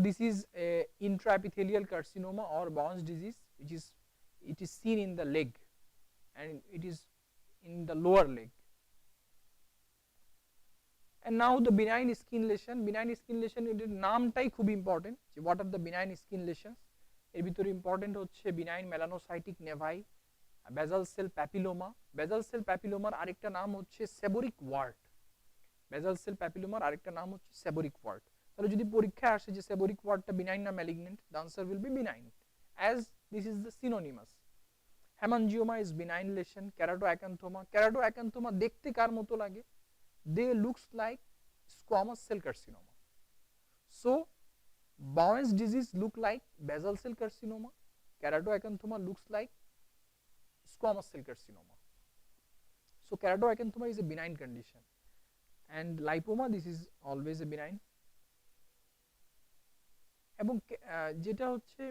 this is a intraepithelial carcinoma or Bowen's disease, which is it is seen in the leg and it is in the lower leg. And now the benign skin lesion. Benign skin lesion এর নামটাই খুব important যে what are the benign skin lesions. এর ভিতরে important হচ্ছে benign melanocytic nevi, basal cell papilloma. basal cell papilloma এর আরেকটা নাম হচ্ছে seborrheic wart. basal cell papilloma এর আরেকটা নাম হচ্ছে seborrheic wart. তাহলে যদি পরীক্ষায় আসে যে seborrheic wart টা benign না malignant, the answer will be benign as this is the synonymous. hemangioma is benign lesion. keratoacanthoma, keratoacanthoma দেখতে কার মতো লাগে? They looks like squamous cell carcinoma. So Bowen's disease look like basal cell carcinoma, keratoacanthoma looks like squamous cell carcinoma. So keratoacanthoma is a benign condition, and lipoma, this is always a benign. এবং যেটা হচ্ছে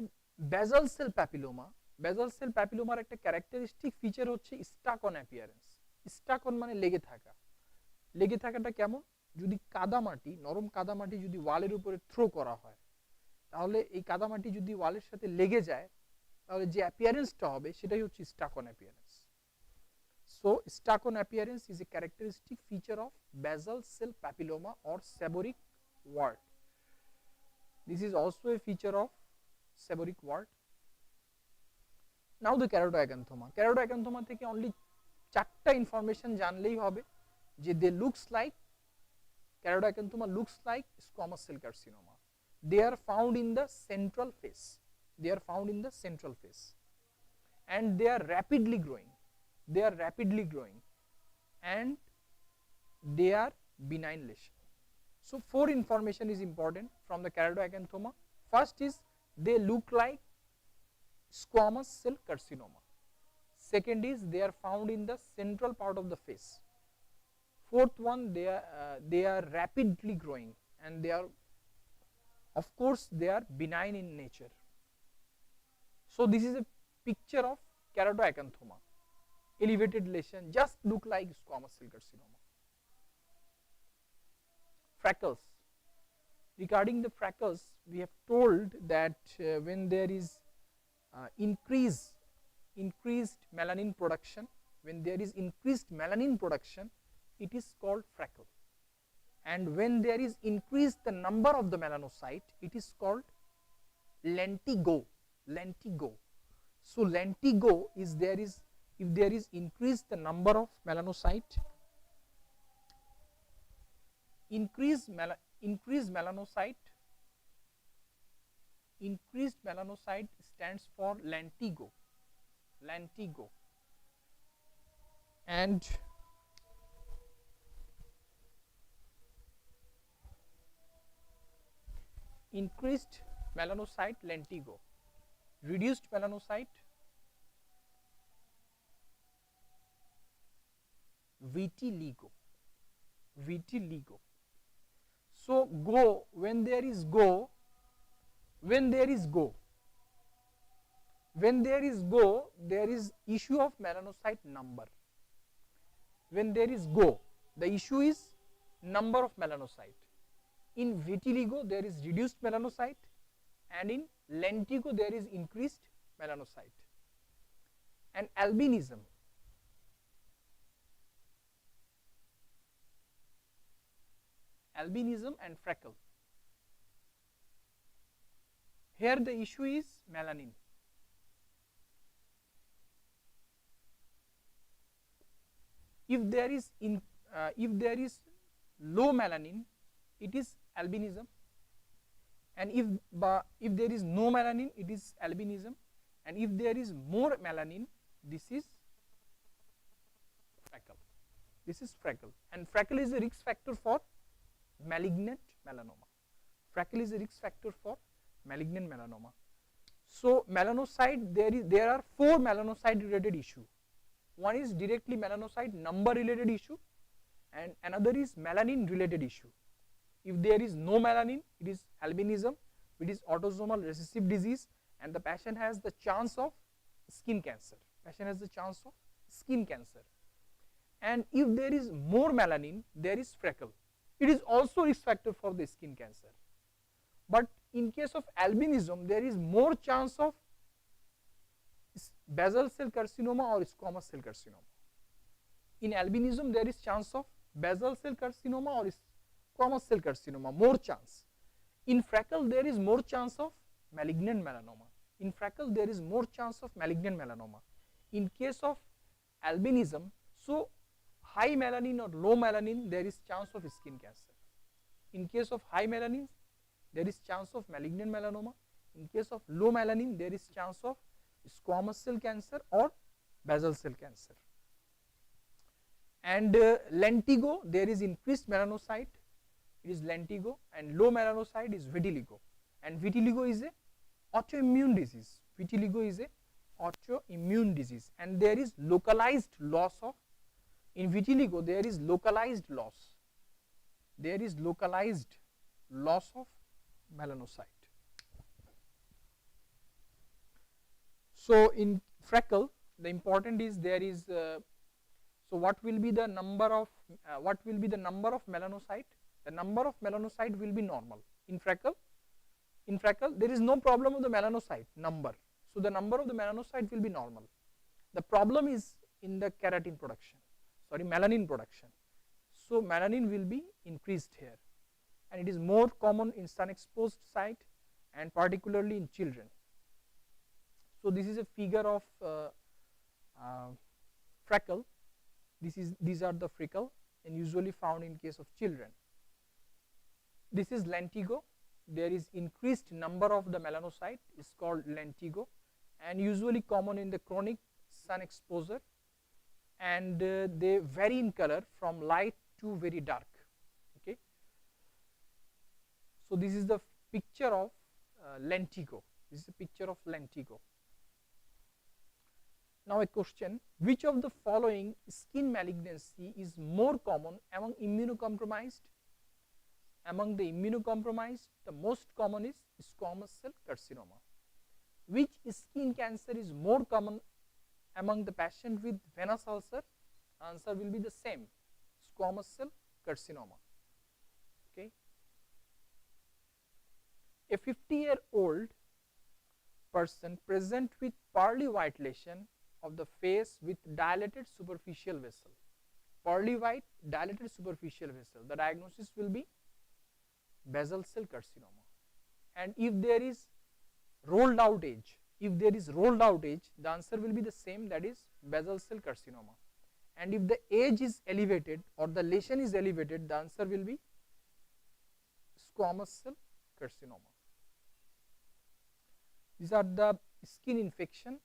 basal cell papilloma, basal cell papilloma একটা characteristic feature হচ্ছে Starc on appearance. Starc on মানে লেগে থাকা। লেগে থাকাটা কেমন? যদি কাদামাটি, নরম কাদামাটি যদি ওয়ালের উপরে থ্রো করা হয়, তাহলে এই কাদামাটি যদি ওয়ালের সাথে লেগে যায়, তাহলে যে অ্যাপিয়ারেন্সটা হবে সেটাই হচ্ছে Starc on appearance. So Starc on appearance is a characteristic feature of basal cell papilloma or seborrheic wart. This is also a feature of seborrheic wart. Now the keratoacanthoma. keratoacanthoma থেকে only চারটা information জানলেই হবে যে they looks like, keratoacanthoma looks like squamous cell carcinoma. They are found in the central face. They are found in the central face, and they are rapidly growing. They are rapidly growing, and they are benign lesion. So 4 information is important from the keratoacanthoma. First is they look like squamous cell carcinoma. Second is they are found in the central part of the face. Fourth one, they are rapidly growing, and they are, of course, they are benign in nature. So this is a picture of keratoacanthoma. Elevated lesion, just look like squamous cell carcinoma. Freckles. Regarding the freckles, we have told that when there is increased melanin production, when there is increased melanin production, it is called freckle. And when there is increased the number of the melanocyte, it is called lentigo. Lentigo. So lentigo is if there is increased the number of melanocyte, increased melanocyte stands for lentigo. Lentigo. And increased melanocyte lentigo, reduced melanocyte vitiligo. Vitiligo. So go, when there is go, when there is go, when there is go, there is issue of melanocyte number. When there is go, the issue is number of melanocyte. In vitiligo there is reduced melanocyte, and in lentigo there is increased melanocyte. And albinism. Albinism and freckle. Here the issue is melanin. If there is low melanin, it is albinism, and if there is no melanin, it is albinism, and if there is more melanin, this is freckle. This is freckle, and freckle is a risk factor for malignant melanoma. Freckle is a risk factor for malignant melanoma. So melanocyte, there are 4 melanocyte related issue. One is directly melanocyte number related issue, and another is melanin related issue. If there is no melanin, it is albinism, it is autosomal recessive disease, and the patient has the chance of skin cancer. Patient has the chance of skin cancer. And if there is more melanin, there is freckle. It is also risk factor for the skin cancer. But in case of albinism, there is more chance of basal cell carcinoma or squamous cell carcinoma. In albinism, there is chance of basal cell carcinoma or squamous cell carcinoma, more chance. In freckle, there is more chance of malignant melanoma. In freckle, there is more chance of malignant melanoma. In case of albinism, so high melanin or low melanin, there is chance of skin cancer. In case of high melanin, there is chance of malignant melanoma. In case of low melanin, there is chance of squamous cell cancer or basal cell cancer. And lentigo, there is increased melanocyte, it is lentigo, and low melanocyte is vitiligo. And vitiligo is a autoimmune disease. Vitiligo is a autoimmune disease, and there is localized loss of, in vitiligo there is localized loss. There is localized loss of melanocyte. So in freckle, the important is there is so what will be the number of melanocyte? The number of melanocyte will be normal. In freckle there is no problem of the melanocyte number. So the number of the melanocyte will be normal. The problem is in the keratin production, sorry, melanin production. So melanin will be increased here, and it is more common in sun exposed site and particularly in children. So this is a figure of freckle. These are the freckle and usually found in case of children. This is lentigo. There is increased number of the melanocyte, is called lentigo, and usually common in the chronic sun exposure, and they vary in color from light to very dark. Okay. So this is the picture of lentigo. This is a picture of lentigo. Now a question: which of the following skin malignancy is more common among immunocompromised? Among the immunocompromised, the most common is squamous cell carcinoma. Which skin cancer is more common among the patient with venous ulcer? Answer will be the same, squamous cell carcinoma. Okay. A 50-year-old person present with pearly white lesion of the face with dilated superficial vessel. Pearly white dilated superficial vessel. The diagnosis will be basal cell carcinoma. And if there is rolled out edge, the answer will be the same, that is basal cell carcinoma. And if the edge is elevated or the lesion is elevated, the answer will be squamous cell carcinoma. These are the skin infection.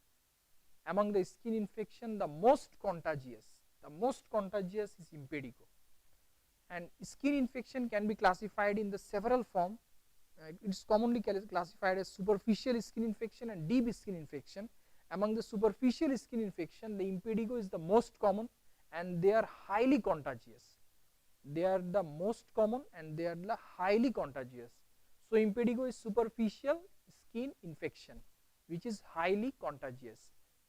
Among the skin infection, the most contagious is impetigo. And skin infection can be classified in the several forms. It is commonly classified as superficial skin infection and deep skin infection. Among the superficial skin infection, the impetigo is the most common, and they are highly contagious. They are the most common and they are the highly contagious. So impetigo is superficial skin infection which is highly contagious.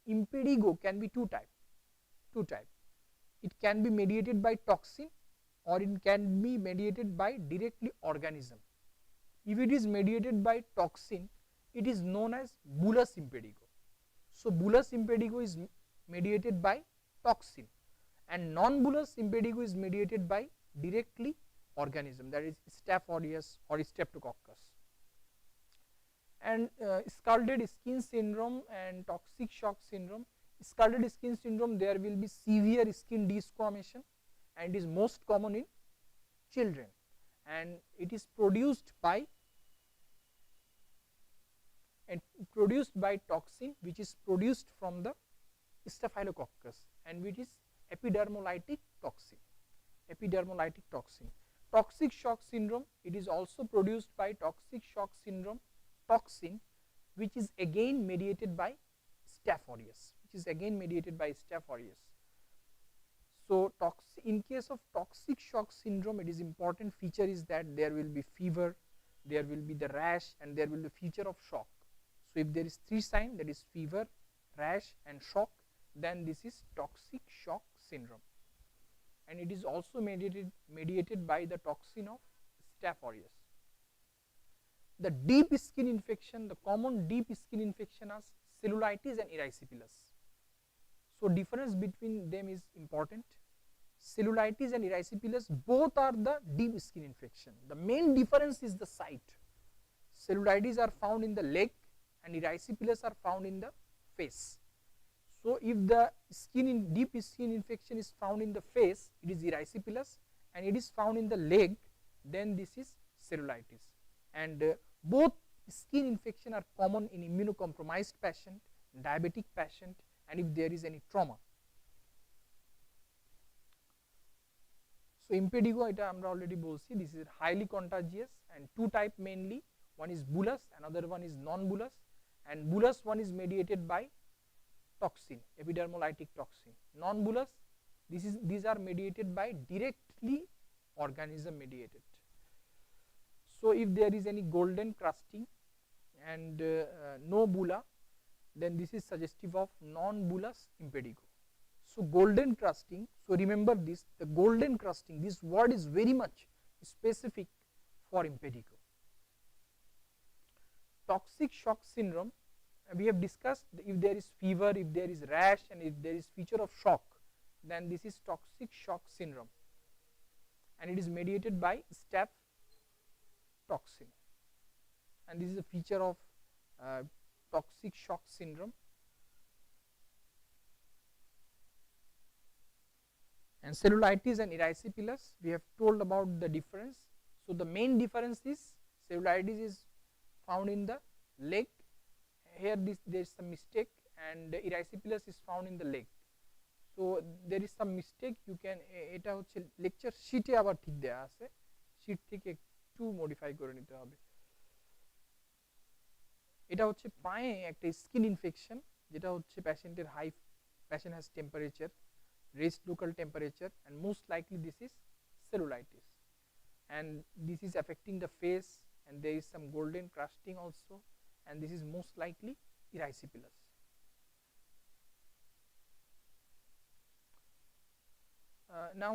Impetigo can be two types. It can be mediated by toxin or it can be mediated by directly organism. If it is mediated by toxin, it is known as bullous impetigo. So bullous impetigo is mediated by toxin, and non-bullous impetigo is mediated by directly organism, that is Staph aureus or Streptococcus. And scalded skin syndrome and toxic shock syndrome. Scalded skin syndrome, there will be severe skin desquamation, and is most common in children, and it is produced by toxin which is produced from the Staphylococcus, and which is epidermolytic toxin. Toxic shock syndrome, it is also produced by toxic shock syndrome toxin, which is again mediated by Staph aureus. So in case of toxic shock syndrome, it is important feature is that there will be fever, there will be the rash, and there will be feature of shock. So if there is three signs, that is fever, rash and shock, then this is toxic shock syndrome, and it is also mediated by the toxin of Staph aureus. the deep skin infection, the common deep skin infection are cellulitis and erysipelas. So difference between them is important. Cellulitis and erysipelas both are the deep skin infection. The main difference is the site. Cellulitis are found in the leg and erysipelas are found in the face. So if the deep skin infection is found in the face, it is erysipelas, and it is found in the leg, then this is cellulitis. And both skin infection are common in immunocompromised patient, diabetic patient, and if there is any trauma. So impetigo এটা আমরা already বলছি, this is highly contagious and two type mainly, one is bullous, another one is non-bullous, and bullous one is mediated by toxin, epidermolytic toxin. Non-bullous, these are mediated by directly organism mediated. So if there is any golden crusting and no bulla, then this is suggestive of non-bullous impetigo. So golden crusting, so remember this, the golden crusting, this word is very much specific for impetigo. Toxic shock syndrome, we have discussed, if there is fever, if there is rash, and if there is feature of shock, then this is toxic shock syndrome, and it is mediated by staph toxin, and this is a feature of toxic shock syndrome. And cellulitis and erysipelas, we have told about the difference. So the main difference is cellulitis is found in the leg, here there is some mistake, and erysipelas is found in the leg. So there is some mistake, you can এটা হচ্ছে lecture শীটে আবার ঠিক দেয়া আছে, sheet থেকে একটু modify করে নিতে হবে। এটা হচ্ছে পায়ে একটা স্কিন ইনফেকশন, যেটা হচ্ছে patient has temperature, raised local temperature, and most likely this is cellulitis, and this is affecting the face, and there is some golden crusting also, and this is most likely erysipelas. Now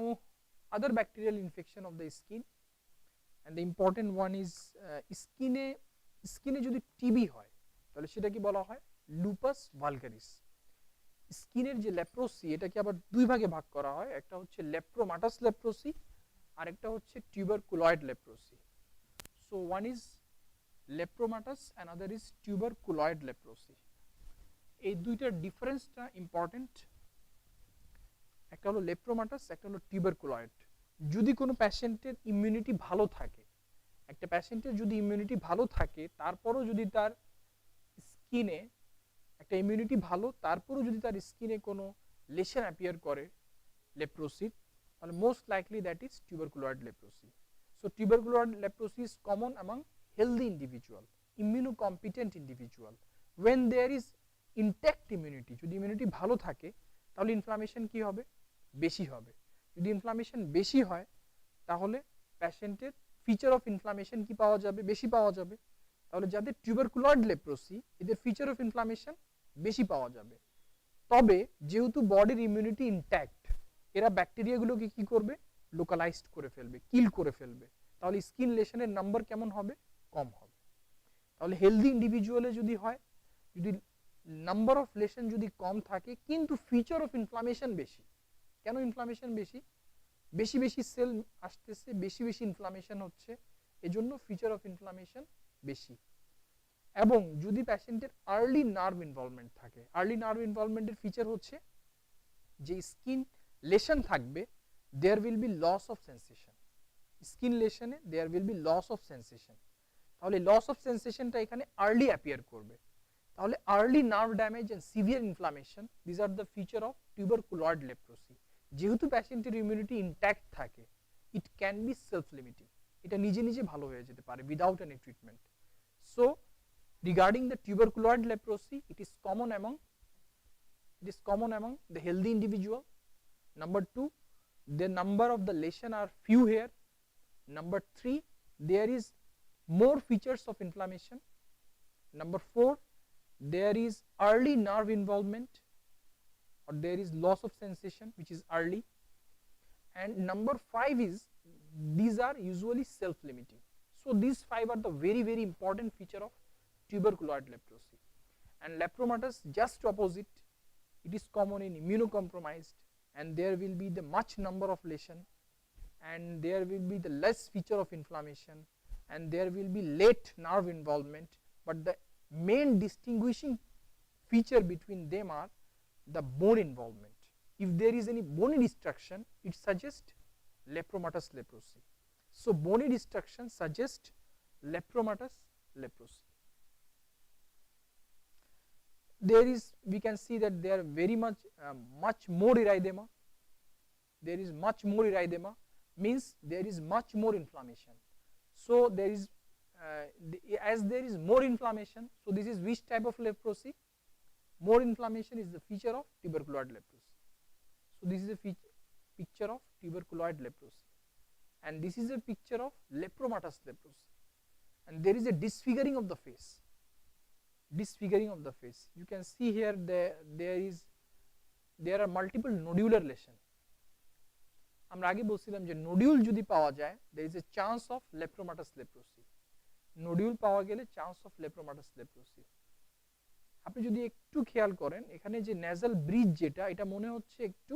other bacterial infection of the skin, and the important one is skin যদি TB হয় তাহলে সেটা কি বলা হয় lupus vulgaris. স্কিনের যে leprosy, এটাকে আবার দুই ভাগে ভাগ করা হয়, একটা হচ্ছে লেপ্রোমাটাস লেপ্রোসি আর একটা হচ্ছে tuberculoid leprosy. So one is lepromatous, another is tuberculoid leprosy. এই দুইটার ডিফারেন্সটা ইম্পর্টেন্ট, একটা হলো লেপ্রোমাটাস, একটা হলো টিউবারকুলয়েড। যদি কোনো পেশেন্টের ইমিউনিটি ভালো থাকে, একটা পেশেন্টের যদি ইমিউনিটি ভালো থাকে, তারপরও যদি তার স্কিনে একটা ইমিউনিটি ভালো, তারপরও যদি তার স্কিনে কোনো লেশন অ্যাপিয়ার করে লেপ্রোসির, তাহলে most likely that is tuberculoid leprosy. So tuberculoid leprosy is common among healthy individual, immunocompetent individual, when there is intact immunity. যদি ইমিউনিটি ভালো থাকে তাহলে ইনফ্লামেশন কি হবে, বেশি হবে। যদি ইনফ্লামেশন বেশি হয় তাহলে পেশেন্টের ফিচার অফ ইনফ্লামেশন কি পাওয়া যাবে, বেশি পাওয়া যাবে। তাহলে যাদের টিউবারকুলয়েড লেপ্রোসি, এদের ফিচার অফ ইনফ্লামেশন বেশি পাওয়া যাবে। তবে যেহেতু বডির ইমিউনিটি ইনট্যাক্ট, এরা ব্যাকটেরিয়াগুলোকে কি করবে, লোকালাইজড করে ফেলবে, কিল করে ফেলবে, তাহলে স্কিন লেশনের নাম্বার কেমন হবে, কম হবে। তাহলে হেলদি ইন্ডিভিজুয়ালে যদি হয়, যদি নাম্বার অফ লেশন যদি কম থাকে কিন্তু ফিচার অফ ইনফ্লামেশন বেশি, কেন ইনফ্লামেশন বেশি, বেশি বেশি সেল আসতেছে, বেশি বেশি ইনফ্লামেশন হচ্ছে, এজন্য ফিচার অফ ইনফ্লামেশন বেশি। এবং যদি পেশেন্টের আর্লি নার্ভ ইনভলভমেন্ট থাকে, আর্লি নার্ভ ইনভলভমেন্টের ফিচার হচ্ছে যে স্কিন লেশন থাকবে, there will be loss of sensation, skin লেশনে there will be loss of sensation. তাহলে লস অফ সেন্সেশনটা এখানে আর্লি অ্যাপিয়ার করবে। তাহলে early nerve damage and severe inflammation, this are the feature of tuberculoid leprosy. যেহেতু পেশেন্টের immunity intact থাকে, it can be self limiting, এটা নিজে নিজে ভালো হয়ে যেতে পারে without any treatment. So regarding the tuberculoid leprosy, it is common among the healthy individual. Number 2, the number of the lesion are few here. Number 3, there is more features of inflammation. Number 4, there is early nerve involvement, or there is loss of sensation which is early. And number 5 is these are usually self limiting. So these 5 are the very important feature of tuberculoid leprosy. And lepromatous just opposite, it is common in immunocompromised, and there will be the much number of lesion, and there will be the less feature of inflammation, and there will be late nerve involvement, but the main distinguishing feature between them are the bone involvement. If there is any bony destruction, it suggests lepromatous leprosy. So bony destruction suggests lepromatous leprosy. There is, we can see that there are very much more erythema. There is much more erythema, means there is much more inflammation. So there is as there is more inflammation, so this is which type of leprosy? More inflammation is the feature of tuberculoid leprosy. So this is a picture of tuberculoid leprosy, and this is a picture of lepromatous leprosy. And there is a disfiguring of the face. Disfiguring of the face. You can see here there are multiple nodular lesion. আমরা আগে বলছিলাম যে nodule যদি পাওয়া যায়, there is a chance of lepromatous leprosy. Nodule পাওয়া গেলে chance of lepromatous leprosy. আপনি যদি একটু খেয়াল করেন, এখানে যে নেজাল ব্রিজ যেটা, এটা মনে হচ্ছে একটু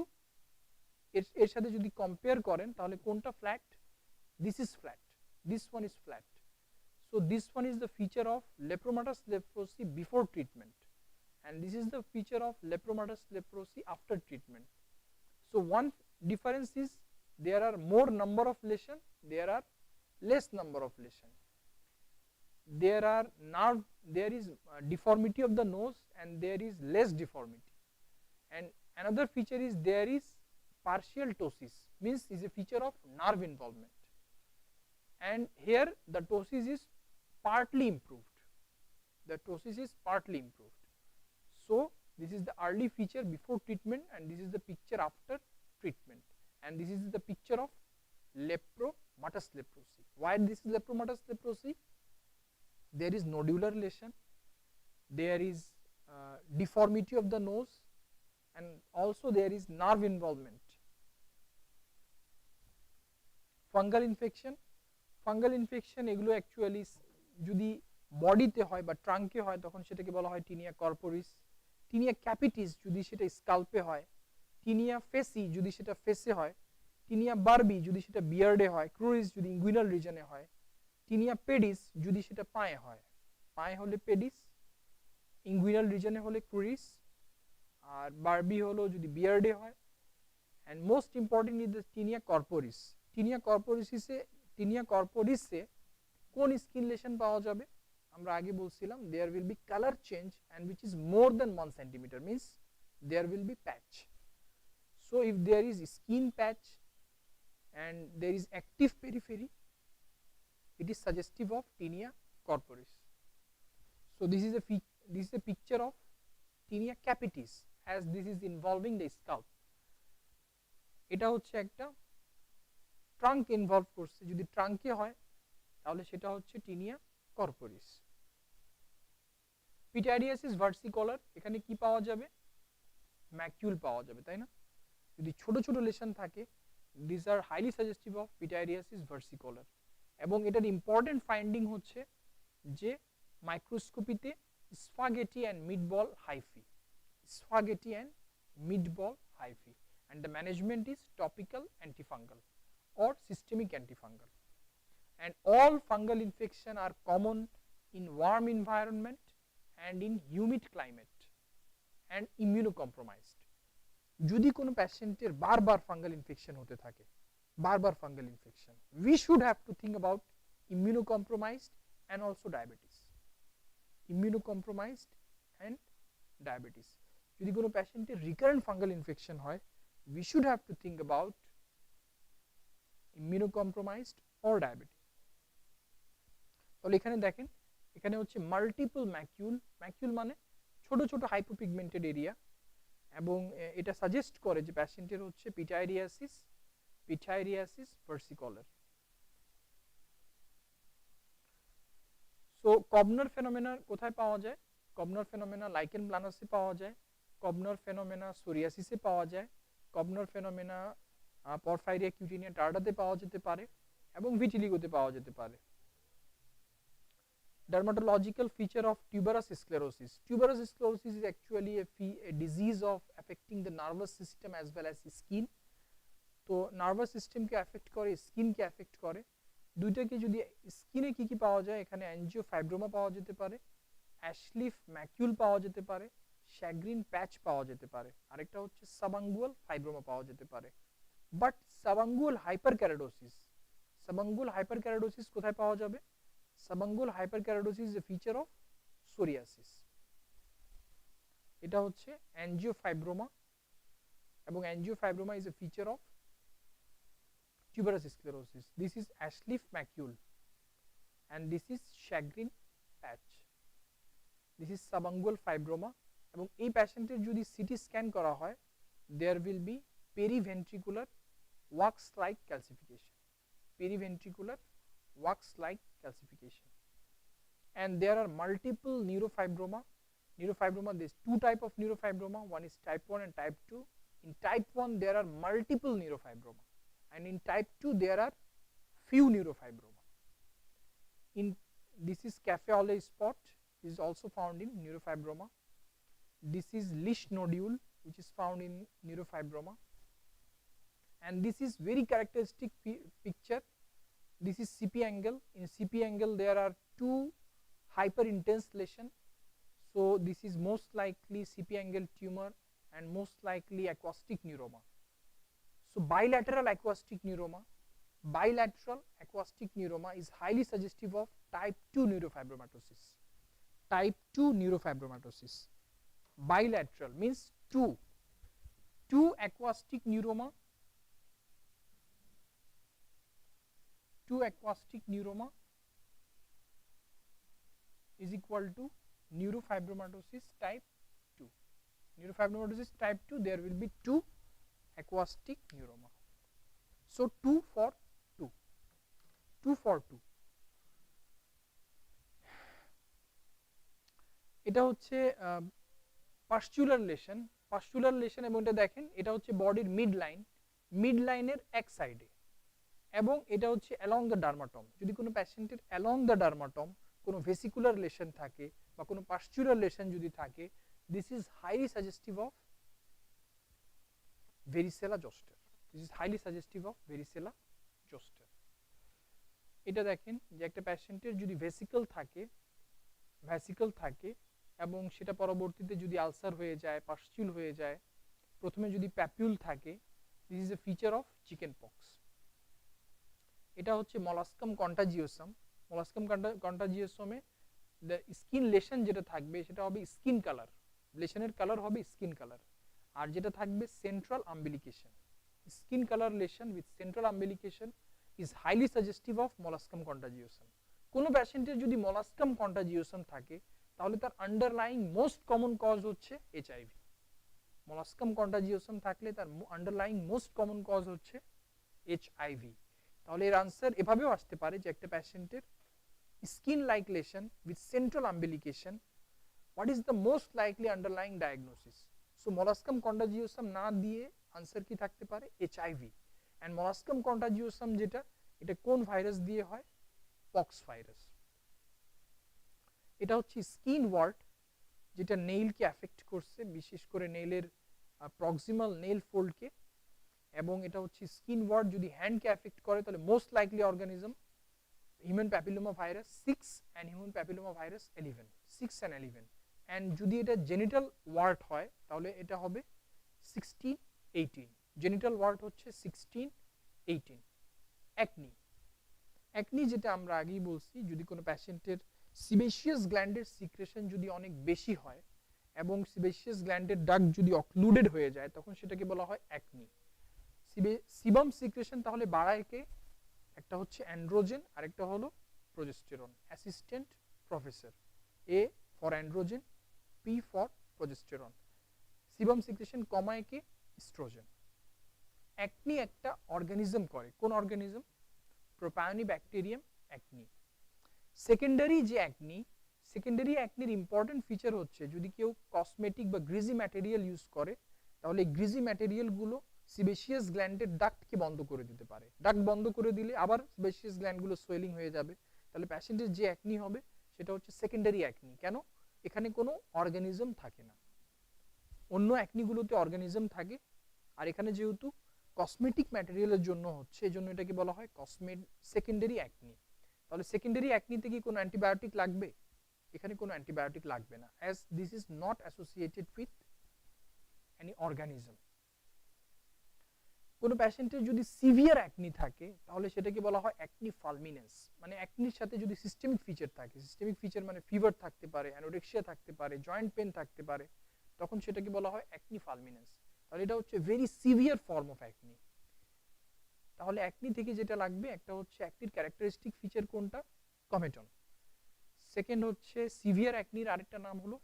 এর সাথে যদি কম্পেয়ার করেন তাহলে কোনটা flat? This is flat, this one is flat. So this one is the feature of lepromatous leprosy before treatment, and this is the feature of lepromatous leprosy after treatment. So one difference is there are more number of lesion, there are less number of lesion. There is deformity of the nose, and there is less deformity. And another feature is there is partial ptosis, means is a feature of nerve involvement. And here the ptosis is partly improved. The ptosis is partly improved. So this is the early feature before treatment, and this is the picture after treatment. And this is the picture of lepromatous leprosy. Why this is lepromatous leprosy? There is nodular lesion, there is deformity of the nose, and also there is nerve involvement. Fungal infection. Fungal infection এগুলো actually যদি বডিতে হয় বা ট্রাঙ্কে হয় তখন সেটাকে বলা হয় টিনিয়া কর্পোরিস, টিনিয়া ক্যাপিটিস যদি সেটা স্কাল্পে হয়, টিনিয়া ফেসি যদি সেটা ফেসে হয়, টিনিয়া বারবি যদি সেটা বিয়ার্ডে হয়, ক্রুরিস যদি ইঙ্গুইনাল রিজনে হয়, টিনিয়া পেডিস যদি সেটা পায়ে হয়, পায়ে হলে পেডিস, ইঙ্গুইনাল রিজনে হলে ক্রুরিস, আর বারবি হলো যদি বিয়ার্ডে হয়, and most important is the tinea corporis. Tinea corporisে কোন স্কিন লেশন পাওয়া যাবে? আমরা আগে বলছিলাম there will be color change and which is more than 1 centimeter, means there will be patch. So if there is skin patch and there is active periphery, it is suggestive of tinea corporis. So this is a picture of tinea capitis, as this is involving the scalp. এটা হচ্ছে একটা trunk involve করছে, যদি ট্রাঙ্কে হয় তাহলে সেটা হচ্ছে tinea corporis. পিটাইডিয়াসিস versicolor, এখানে কি পাওয়া যাবে? ম্যাকিউল পাওয়া যাবে, তাই না? যদি ছোট ছোট লেশন থাকে, this are highly suggestive of pityriasis versicolor. এবং এটার ইম্পর্টেন্ট ফাইন্ডিং হচ্ছে যে মাইক্রোস্কোপিতে spaghetti and meatball hyphae, spaghetti and meatball hyphae, and the management is topical antifungal or systemic antifungal. And all fungal infection are common in warm environment and in humid climate and immunocompromised. যদি কোনো পেশেন্টের বারবার fungal infection হতে থাকে, বারবার fungal infection, we should have to think about immunocompromised and also diabetes. Immunocompromised and diabetes. যদি কোনো পেশেন্টের রিকারেন্ট ফাঙ্গাল ইনফেকশন হয়, we should have to think about immunocompromised or diabetes. তাহলে এখানে দেখেন, এখানে হচ্ছে মাল্টিপল ম্যাকিউল, ম্যাকিউল মানে ছোট ছোট হাইপোপিগমেন্টেড এরিয়া, এবং এটা সাজেস্ট করে যে পেশেন্টের হচ্ছে পিটাইডিয়াসিস ভার্সিকলার। সো কবনার ফেনোমেনা কোথায় পাওয়া যায়? কবনার ফেনোমেনা লাইকেন প্লানাসে পাওয়া যায়, কবনার ফেনোমেনা সোরিয়াসিসে পাওয়া যায়, কবনার ফেনোমেনা পরফাইরিয়া কিউটিনিয়া টার্ডাতে পাওয়া যেতে পারে, এবং ভিটিলিগোতে পাওয়া যেতে পারে। Dermatological feature of tuberous sclerosis. Tuberous sclerosis is actually a disease of affecting the nervous system as well as skin. তো নার্ভাস সিস্টেমকে অ্যাফেক্ট করে, স্কিনকে অ্যাফেক্ট করে। দুইটাকে যদি স্কিনে কি কি পাওয়া যায়, এখানে অ্যাঞ্জিওফাইব্রোমা পাওয়া যেতে পারে, অ্যাশলিফ ম্যাকিউল পাওয়া যেতে পারে, শ্যাগ্রিন প্যাচ পাওয়া যেতে পারে, আরেকটা হচ্ছে সাবাঙ্গুয়াল ফাইব্রোমা পাওয়া যেতে পারে। বাট সাবাঙ্গুয়াল হাইপারক্যারাডোসিস, সাবাঙ্গুয়াল হাইপারক্যারাডোসিস কোথায় পাওয়া যাবে? Subungual hyperkeratosis is a feature of psoriasis. এটা হচ্ছে অ্যাঞ্জিওফাইব্রোমা, এবং angiofibroma is a feature of tuberous sclerosis. This is Ashleaf macule and this is Sjagren patch. This is subungual fibroma, এবং এই প্যাশেন্টের যদি সিটি স্ক্যান করা হয়, there will be periventricular wax like calcification, periventricular wax like calcification, and there are multiple neurofibroma. Neurofibroma, there is two type of neurofibroma, one is type 1 and type 2. In type 1 there are multiple neurofibroma, and in type 2 there are few neurofibroma. In this is cafe au lait spot, is also found in neurofibroma. This is leash nodule, which is found in neurofibroma, and this is very characteristic picture. This is CP angle. In CP angle there are two hyper intense lesion, so this is most likely CP angle tumor and most likely acoustic neuroma. So bilateral acoustic neuroma, bilateral acoustic neuroma is highly suggestive of type 2 neurofibromatosis. Type 2 neurofibromatosis. Bilateral means two acoustic neuroma, two acoustic neuroma is equal to neurofibromatosis type 2. Neurofibromatosis type 2, there will be two acoustic neuroma. So 2 for 2, 2 for 2. এটা হচ্ছে পাস্চুলার lesson, পাস্চুলার lesson, এবং এটা দেখেন এটা হচ্ছে বডির mid লাইনের এক সাইডে, এবং এটা হচ্ছে অ্যালং দ্য ডার্মাটম। যদি কোনো প্যাশেন্টের অ্যালং দ্য ডার্মাটম কোনো ভেসিকুলার লেশন থাকে বা কোনো পাস্চুলার লেশন যদি থাকে, this is highly suggestive of varicella zoster. This is highly suggestive of varicella zoster. এটা দেখেন যে একটা প্যাশেন্টের যদি ভেসিকল থাকে এবং সেটা পরবর্তীতে যদি আলসার হয়ে যায়, পাস্চুল হয়ে যায়, প্রথমে যদি প্যাপিউল থাকে, this is a feature of chickenpox. এটা হচ্ছে মলাস্কাম কন্টাজিওসাম। মলাস্কাম কন্টাজিওসামে দ্য স্কিন লেশন যেটা থাকবে সেটা হবে স্কিন কালার, লেশনের কালার হবে স্কিন কালার, আর যেটা থাকবে central umbilication. Skin colour lesion with central umbilication is highly suggestive of molluscum contagiosum. কোনো প্যাশেন্টের যদি মলাস্কাম কন্টাজিওসাম থাকে, তাহলে তার আন্ডারলাইং মোস্ট কমন কজ হচ্ছে এইচআইভি। মলাস্কাম কন্টাজিওসাম থাকলে তার আন্ডারলাইং মোস্ট কমন কজ হচ্ছে এইচআইভি। তাহলে এর আনসার এভাবেও আসতে পারে যে একটা প্যাশেন্টের skin like lesion with central umbilication, what is the most likely underlying diagnosis? So molluscum contagiosum না দিয়ে আনসার কি থাকতে পারে? এইচআইভি। অ্যান্ড মলাস্কাম কন্টাজিওসাম যেটা, এটা কোন ভাইরাস দিয়ে হয়? Pox virus. এটা হচ্ছে স্কিন ওয়ার্ট, যেটা নেইলকে অ্যাফেক্ট করছে, বিশেষ করে নেইলের প্রক্সিমাল নেইল ফোল্ডকে, এবং এটা হচ্ছে স্কিন ওয়ার্ট যদি হ্যান্ডকে অ্যাফেক্ট করে, তাহলে most likely organism human papilloma virus 6 and human papilloma virus 11, 6 and 11। And যদি এটা জেনিটাল ওয়ার্ট হয়, তাহলে এটা হবে 16, 18। জেনিটাল ওয়ার্ট হচ্ছে 16, 18। অ্যাকনি যেটা আমরা আগেই বলছি, যদি কোনো প্যাশেন্টের সিবেশিয়াস গ্ল্যান্ডের সিক্রেশন যদি অনেক বেশি হয় এবং সিবেশিয়াস গ্ল্যান্ডের ডাক্ট যদি অক্লুডেড হয়ে যায়, তখন সেটাকে বলা হয় অ্যাকনি। সিবাম সিক্রেশন তাহলে বাড়ায় কে? একটা হচ্ছে অ্যান্ড্রোজেন, আরেকটা হলো progesterone. Assistant professor, A for androgen, P for progesterone. Sebum secretion কমায় কে? ইস্ট্রোজেন। অ্যাকনি একটা অর্গানিজম করে, কোন organism? Propionibacterium acne. Secondary যে অ্যাকনি, সেকেন্ডারি অ্যাকনির ইম্পর্টেন্ট ফিচার হচ্ছে যদি কেউ কসমেটিক বা গ্রিজি ম্যাটেরিয়াল ইউজ করে, তাহলে এই গ্রিজি ম্যাটেরিয়ালগুলো সিবেশিয়াস গ্ল্যান্ডের ডাক্টকে বন্ধ করে দিতে পারে। ডাক্ট বন্ধ করে দিলে আবার সিবেশিয়াস গ্ল্যান্ডগুলো সোয়েলিং হয়ে যাবে, তাহলে প্যাশেন্টের যে অ্যাকনি হবে সেটা হচ্ছে সেকেন্ডারি অ্যাকনি। কেন? এখানে কোনো অর্গানিজম থাকে না, অন্য অ্যাকনিগুলোতে অর্গানিজম থাকে, আর এখানে যেহেতু কসমেটিক ম্যাটেরিয়ালের জন্য হচ্ছে, এই জন্য এটাকে বলা হয় সেকেন্ডারি অ্যাকনি। তাহলে সেকেন্ডারি অ্যাকনিতে কি কোনো অ্যান্টিবায়োটিক লাগবে? এখানে কোনো অ্যান্টিবায়োটিক লাগবে না, as this is not associated with any organism. কোনো প্যাশেন্টের যদি সিভিয়ার অ্যাকনি থাকে তাহলে সেটাকে বলা হয় অ্যাকনি ফালমিনেন্স, মানে অ্যাকনির সাথে যদি সিস্টেমিক ফিচার থাকে, সিস্টেমিক ফিচার মানে ফিভার থাকতে পারে, অ্যানোরেক্সিয়া থাকতে পারে, জয়েন্ট পেন থাকতে পারে, তখন সেটাকে বলা হয় অ্যাকনি ফালমিনেন্স। তাহলে এটা হচ্ছে very severe form of acne. তাহলে অ্যাকনি থেকে যেটা লাগবে, একটা হচ্ছে অ্যাকনির ক্যারেক্টারিস্টিক ফিচার কোনটা? কমেটন। সেকেন্ড হচ্ছে সিভিয়ার অ্যাকনির আরেকটা নাম হলো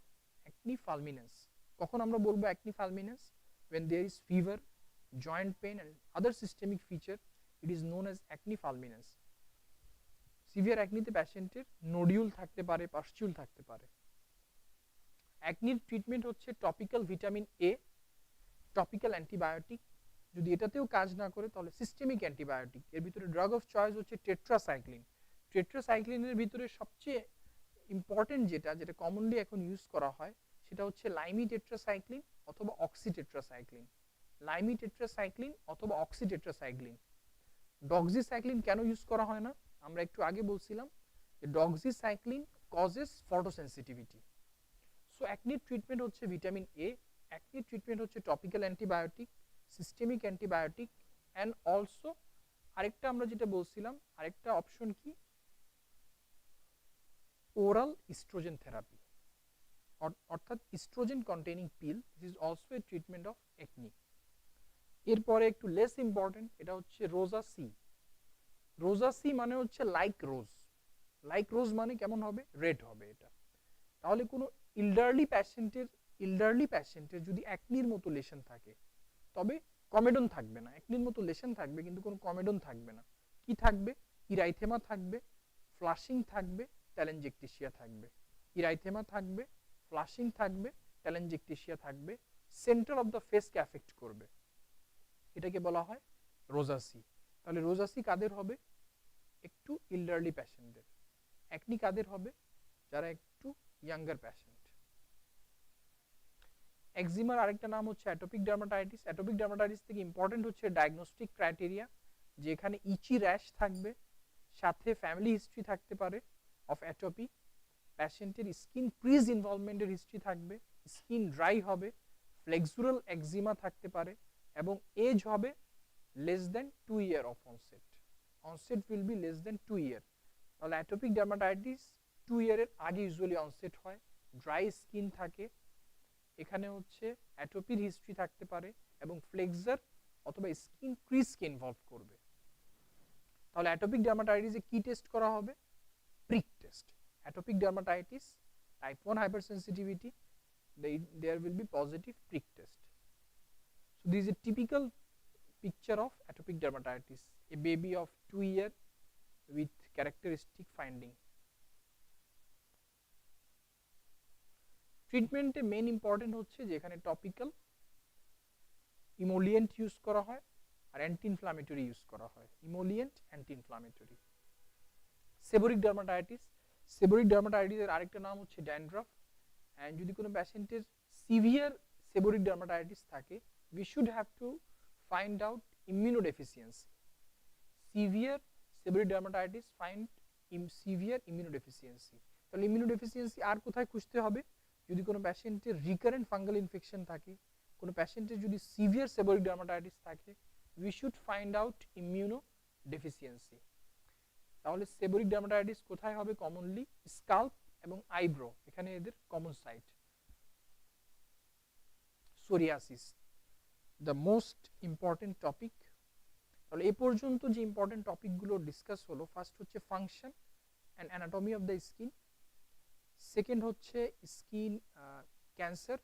অ্যাকনি ফালমিনেন্স। কখন আমরা বলবো acne ফালমিনেন্স? when there is fever, joint pain and other systemic feature, it is known as acne fulminans. Severe অ্যাকনিতে প্যাশেন্টের নোডিউল থাকতে পারে, পাস্টিউল থাকতে পারে। অ্যাকনির ট্রিটমেন্ট হচ্ছে topical vitamin A, topical antibiotic, যদি এটাতেও কাজ না করে তাহলে সিস্টেমিক অ্যান্টিবায়োটিক। এর ভিতরে ড্রাগ অফ চয়েস হচ্ছে টেট্রাসাইক্লিন। টেট্রাসাইক্লিনের ভিতরে সবচেয়ে ইম্পর্টেন্ট যেটা কমনলি এখন ইউজ করা হয় সেটা হচ্ছে লাইমি টেট্রাসাইক্লিন অথবা অক্সিটেট্রাসাইক্লিন। লাইমি টেট্রাসাইক্লিন অথবা অক্সিটেট্রাসাইক্লিন। ডক্সিসাইক্লিন কেন ইউজ করা হয় না? আমরা একটু আগে বলছিলাম যে ডক্সিসাইক্লিন কজেস ফটোসেনসিটিভিটি। সো অ্যাকনির ট্রিটমেন্ট হচ্ছে ভিটামিন এ, অ্যাকনির ট্রিটমেন্ট হচ্ছে topical antibiotic, systemic antibiotic and also আরেকটা আমরা যেটা বলছিলাম, আরেকটা অপশন কি? ওরাল ইস্ট্রোজেন থেরাপি, অর্থাৎ estrogen containing pill. This is also a treatment of acne. এরপরে একটু লেস ইম্পর্টেন্ট, এটা হচ্ছে রোজাসি। রোজাসি মানে হচ্ছে লাইক রোজ। লাইক রোজ মানে কেমন হবে? রেড হবে এটা। তাহলে কোনো ইল্ডারলি প্যাশেন্টের যদি অ্যাকনির মতো লেশন থাকে, তবে কমেডন থাকবে না। অ্যাকনির মতো লেশন থাকবে কিন্তু কোনো কমেডন থাকবে না। কি থাকবে? ইরাইথেমা থাকবে, ফ্লাশিং থাকবে, ট্যালেনজেকটিসিয়া থাকবে। ইরাইথেমা থাকবে, ফ্লাশিং থাকবে, ট্যালেনজেকটিসিয়া থাকবে, সেন্টার অফ দ্য ফেসকে অ্যাফেক্ট করবে। এটাকে বলা হয় রোজাসি। তাহলে রোজাসি কাদের হবে? একটু ইল্ডারলি প্যাশেন্টদের। অ্যাকনি কাদের হবে? যারা একটু ইয়াঙ্গার প্যাশেন্ট। একজিমার আরেকটা নাম হচ্ছে অ্যাটোপিক ডার্মাটাইটিস। অ্যাটোপিক ডার্মাটাইটিস থেকে ইম্পর্টেন্ট হচ্ছে ডায়াগনস্টিক ক্রাইটেরিয়া, যে এখানে ইচি র্যাশ থাকবে, সাথে ফ্যামিলি হিস্ট্রি থাকতে পারে অফ অ্যাটোপি, প্যাশেন্টের স্কিন ক্রিজ ইনভলভমেন্টের হিস্ট্রি থাকবে, স্কিন ড্রাই হবে, ফ্লেক্সুরাল একজিমা থাকতে পারে, এবং এজ হবে less than 2 year of onset. Onset will be less than 2 year. তাহলে অ্যাটোপিক ডার্মাটাইটিস 2 ইয়ারের আগে ইউজুয়ালি অনসেট হয়, ড্রাই স্কিন থাকে, এখানে হচ্ছে অ্যাটোপির হিস্ট্রি থাকতে পারে এবং ফ্লেক্সার অথবা স্কিন ক্রিজকে ইনভলভ করবে। তাহলে অ্যাটোপিক ডার্মাটাইটিসে কি টেস্ট করা হবে? Prick test. Atopic dermatitis type 1 hypersensitivity, there will be positive prick test. So this is a typical picture of atopic dermatitis, a baby of 2 year with characteristic finding. ট্রিটমেন্টে main important হচ্ছে যে এখানে topical emollient use করা হয় আর anti inflammatory use করা হয়। Emollient, anti inflammatory. Seborrhoeic dermatitis, seborrhoeic ডার্মাটাইটিসের আরেকটা নাম হচ্ছে ড্যান্ড্রাফ। অ্যান্ড যদি কোনো প্যাশেন্টের সিভিয়ার সেবোরিক ডার্মাটাইটিস থাকে, we should have to find out immunodeficiency. Severe seborrheic dermatitis find severe immunodeficiency. তাহলে ইমিউনোডেফিসিয়েন্সি আর কোথায় খুঁজতে হবে? যদি কোনো প্যাশেন্টের রিকারেন্ট ফাঙ্গাল ইনফেকশন থাকে, কোনো প্যাশেন্টের যদি সিভিয়ার সেবোরিক ডার্মাটাইটিস থাকে, we should find out immunodeficiency. তাহলে সেবোরিক ডার্মাটাইটিস কোথায় হবে কমনলি? স্কাল্প এবং আইব্রো, এখানে এদের common site. Psoriasis, the most important topic. তাহলে এ পর্যন্ত যে ইম্পর্টেন্ট টপিকগুলো ডিসকাস হলো, ফার্স্ট হচ্ছে function and anatomy of the skin, second হচ্ছে skin cancer,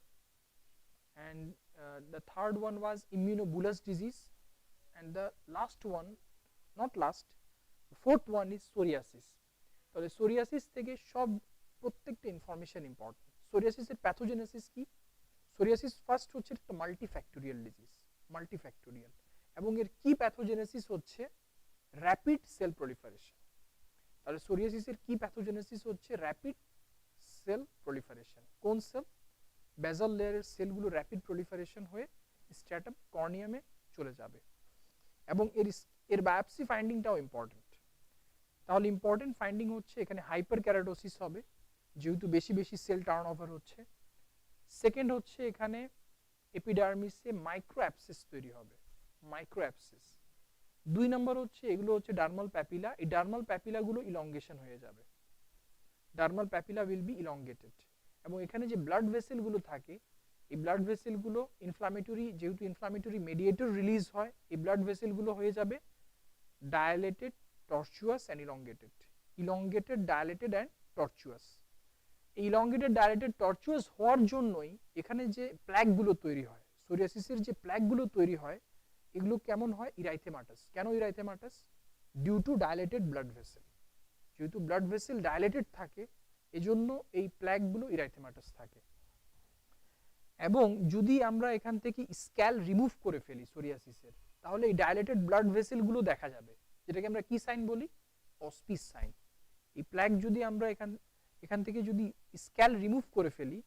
and the third one was immunobullous disease, and the last one, not last, fourth one is psoriasis. তাহলে psoriasis থেকে প্রত্যেকটা ইনফরমেশন ইম্পর্টেন্ট। সোরিয়াসিসের pathogenesis কি? Psoriasis first হচ্ছে একটা multifactorial disease, multifactorial, এবং এর কি প্যাথোজেনেসিস হচ্ছে র্যাপিড সেল প্রলিফারেশন। তাহলে সোরিয়াসিসের কি প্যাথোজেনেসিস হচ্ছে র্যাপিড সেল প্রলিফারেশন। কোন সেল? বেজাল লেয়ারের সেলগুলো র্যাপিড প্রলিফারেশন হয়ে স্ট্র্যাটাম কর্নিয়ামে চলে যাবে এবং এর বায়োপসি ফাইন্ডিংটাও ইম্পর্টেন্ট। তাহলে ইম্পর্টেন্ট ফাইন্ডিং হচ্ছে এখানে হাইপার ক্যারাটোসিস হবে যেহেতু বেশি বেশি সেল টার্ন ওভার হচ্ছে। সেকেন্ড হচ্ছে এখানে এপিডার্মিসে মাইক্রো অ্যাবসেস তৈরি হবে, মাইক্রো অ্যাবসেস। 2 নম্বর হচ্ছে এগুলো হচ্ছে ডার্মাল প্যাপিলা, এই ডার্মাল প্যাপিলাগুলো ইলংগেশন হয়ে যাবে, dermal papilla will be elongated. এবং এখানে যে ব্লাড ভেসেলগুলো থাকে এই ব্লাড ভেসেলগুলো ইনফ্লামেটরি, যেহেতু ইনফ্লামেটরি মেডিয়েটর রিলিজ হয়, এই ব্লাড ভেসেলগুলো হয়ে যাবে dilated, tortuous and elongated, elongated, dilated and tortuous. এই ইলংগেটেড, ডায়ালেটেড, টর্চুয়াস হওয়ার জন্যই এখানে যে প্ল্যাকগুলো তৈরি হয়, সোরিয়াসিসের যে প্ল্যাকগুলো তৈরি হয় এগুলো কেমন হয়? ইরাইথেমাটাস। কেন erythematous? Due to dilated blood vessel, যেহেতু ব্লাড ভেসেল ডায়ালেটেড থাকে এজন্য এই প্ল্যাকগুলো ইরাইথেমাটাস থাকে। এবং যদি আমরা এখান থেকে স্ক্যাল রিমুভ করে ফেলি সোরিয়াসিসের, তাহলে এই ডায়ালেটেড ব্লাড ভেসেলগুলো দেখা যাবে, যেটাকে আমরা কি সাইন বলি? অসপিস সাইন। এই প্ল্যাক যদি আমরা এখান থেকে যদি স্ক্যাল রিমুভ করে ফেলি,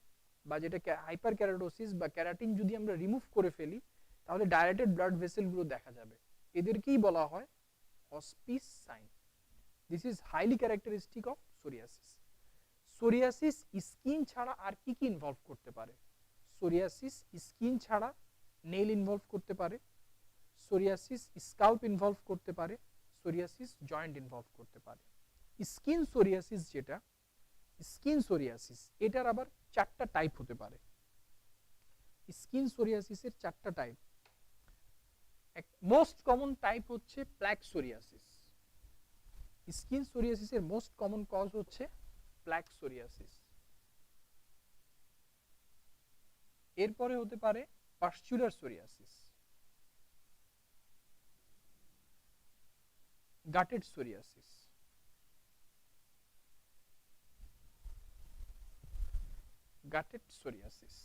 বা যেটা হাইপার ক্যারাটোসিস বা ক্যারাটিন যদি আমরা রিমুভ করে ফেলি, তাহলে ডায়ালেটেড ব্লাড ভেসেলগুলো দেখা যাবে, এদেরকেই বলা হয় Auspitz sign. This is highly characteristic of psoriasis. Psoriasis skin ছাড়া আর কি কি ইনভলভ করতে পারে? সোরিয়াসিস স্কিন ছাড়া নেইল ইনভলভ করতে পারে, সোরিয়াসিস স্কাল্প ইনভলভ করতে পারে, সোরিয়াসিস জয়েন্ট ইনভলভ করতে পারে। স্কিন সোরিয়াসিস যেটা, স্কিন সোরিয়াসিস এটার আবার 4টা টাইপ হতে পারে। স্কিন সোরিয়াসিসের 4টা টাইপ। মোস্ট কমন টাইপ হচ্ছে প্ল্যাক সোরিয়াসিস। স্কিন সোরিয়াসিসের মোস্ট কমন কজ হচ্ছে প্ল্যাক সোরিয়াসিস। এরপরে হতে পারে pustular psoriasis, guttate psoriasis, guttate psoriasis.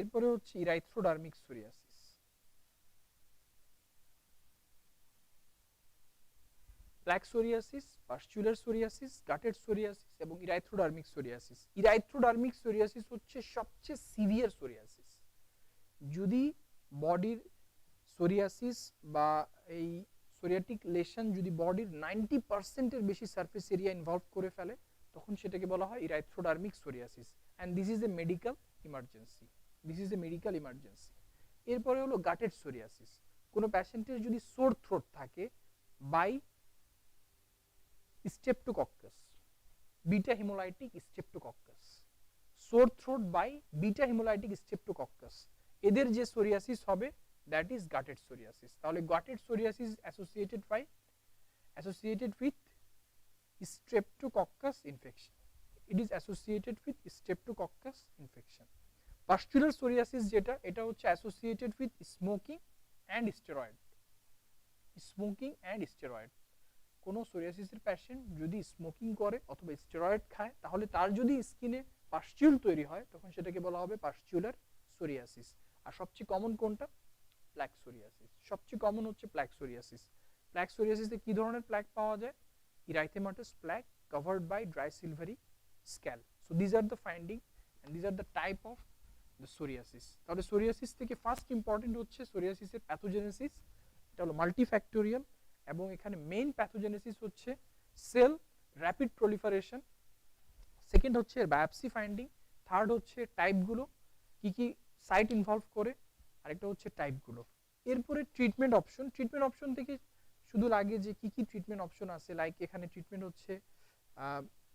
এরপরে হচ্ছে erythrodermic psoriasis. Plaque psoriasis, pustular psoriasis, guttate psoriasis এবং ইরাইথ্রোডার্মিক সোরিয়াসিস। ইরাইথ্রোডার্মিক সোরিয়াসিস হচ্ছে সবচেয়ে সিভিয়ার সোরিয়াসিস। যদি বডির সোরিয়াসিস বা এই সোরিয়াটিক লেশন যদি বডির 90% বেশি সারফেস এরিয়া ইনভলভ করে ফেলে, তখন সেটাকে বলা হয় erythrodermic psoriasis, and this is a medical emergency, this is a medical emergency. এরপরে হলো গাটেড সোরিয়াসিস। কোনো প্যাশেন্টের যদি সোর থ্রোট থাকে by streptococcus, beta haemolytic streptococcus, sore throat by beta haemolytic streptococcus, এদের যে সোরিয়াসিস হবে that is gutted psoriasis. তাহলে gutted psoriasis associated with streptococcus infection. It is associated with streptococcus infection. Pustular psoriasis যেটা, এটা হচ্ছে associated with smoking and steroid. Smoking and steroid. কোন সোরিয়াসিসের patient যদি smoking করে অথবা স্টেরয়েড খায়, তাহলে তার যদি স্কিনে পাস্টিউল তৈরি হয়, তখন সেটাকে বলা হবে পাস্চুলার সোরিয়াসিস। আর সবচেয়ে কমন কোনটা? প্ল্যাক সোরিয়াসিস। সবচেয়ে কমন হচ্ছে প্ল্যাক সোরিয়াসিস। প্ল্যাক সোরিয়াসিসে কি ধরনের প্ল্যাক পাওয়া যায়? Erythematous plaque covered by dry silvery scale. So this are the finding and this are the type of the psoriasis. তাহলে সোরিয়াসিস থেকে ফার্স্ট ইম্পর্টেন্ট হচ্ছে সোরিয়াসিসের প্যাথোজেনেসিস, এটা হলো মাল্টিফ্যাক্টোরিয়াল, এবং এখানে মেইন প্যাথোজেনেসিস হচ্ছে সেল র্যাপিড প্রলিফারেশন। সেকেন্ড হচ্ছে বায়োপসি ফাইন্ডিং। থার্ড হচ্ছে টাইপগুলো, কি কি সাইট ইনভলভ করে, আরেকটা হচ্ছে টাইপগুলো। এরপরে ট্রিটমেন্ট অপশন। ট্রিটমেন্ট অপশন থেকে শুধু লাগে যে কি কি ট্রিটমেন্ট অপশন আছে, লাইক এখানে ট্রিটমেন্ট হচ্ছে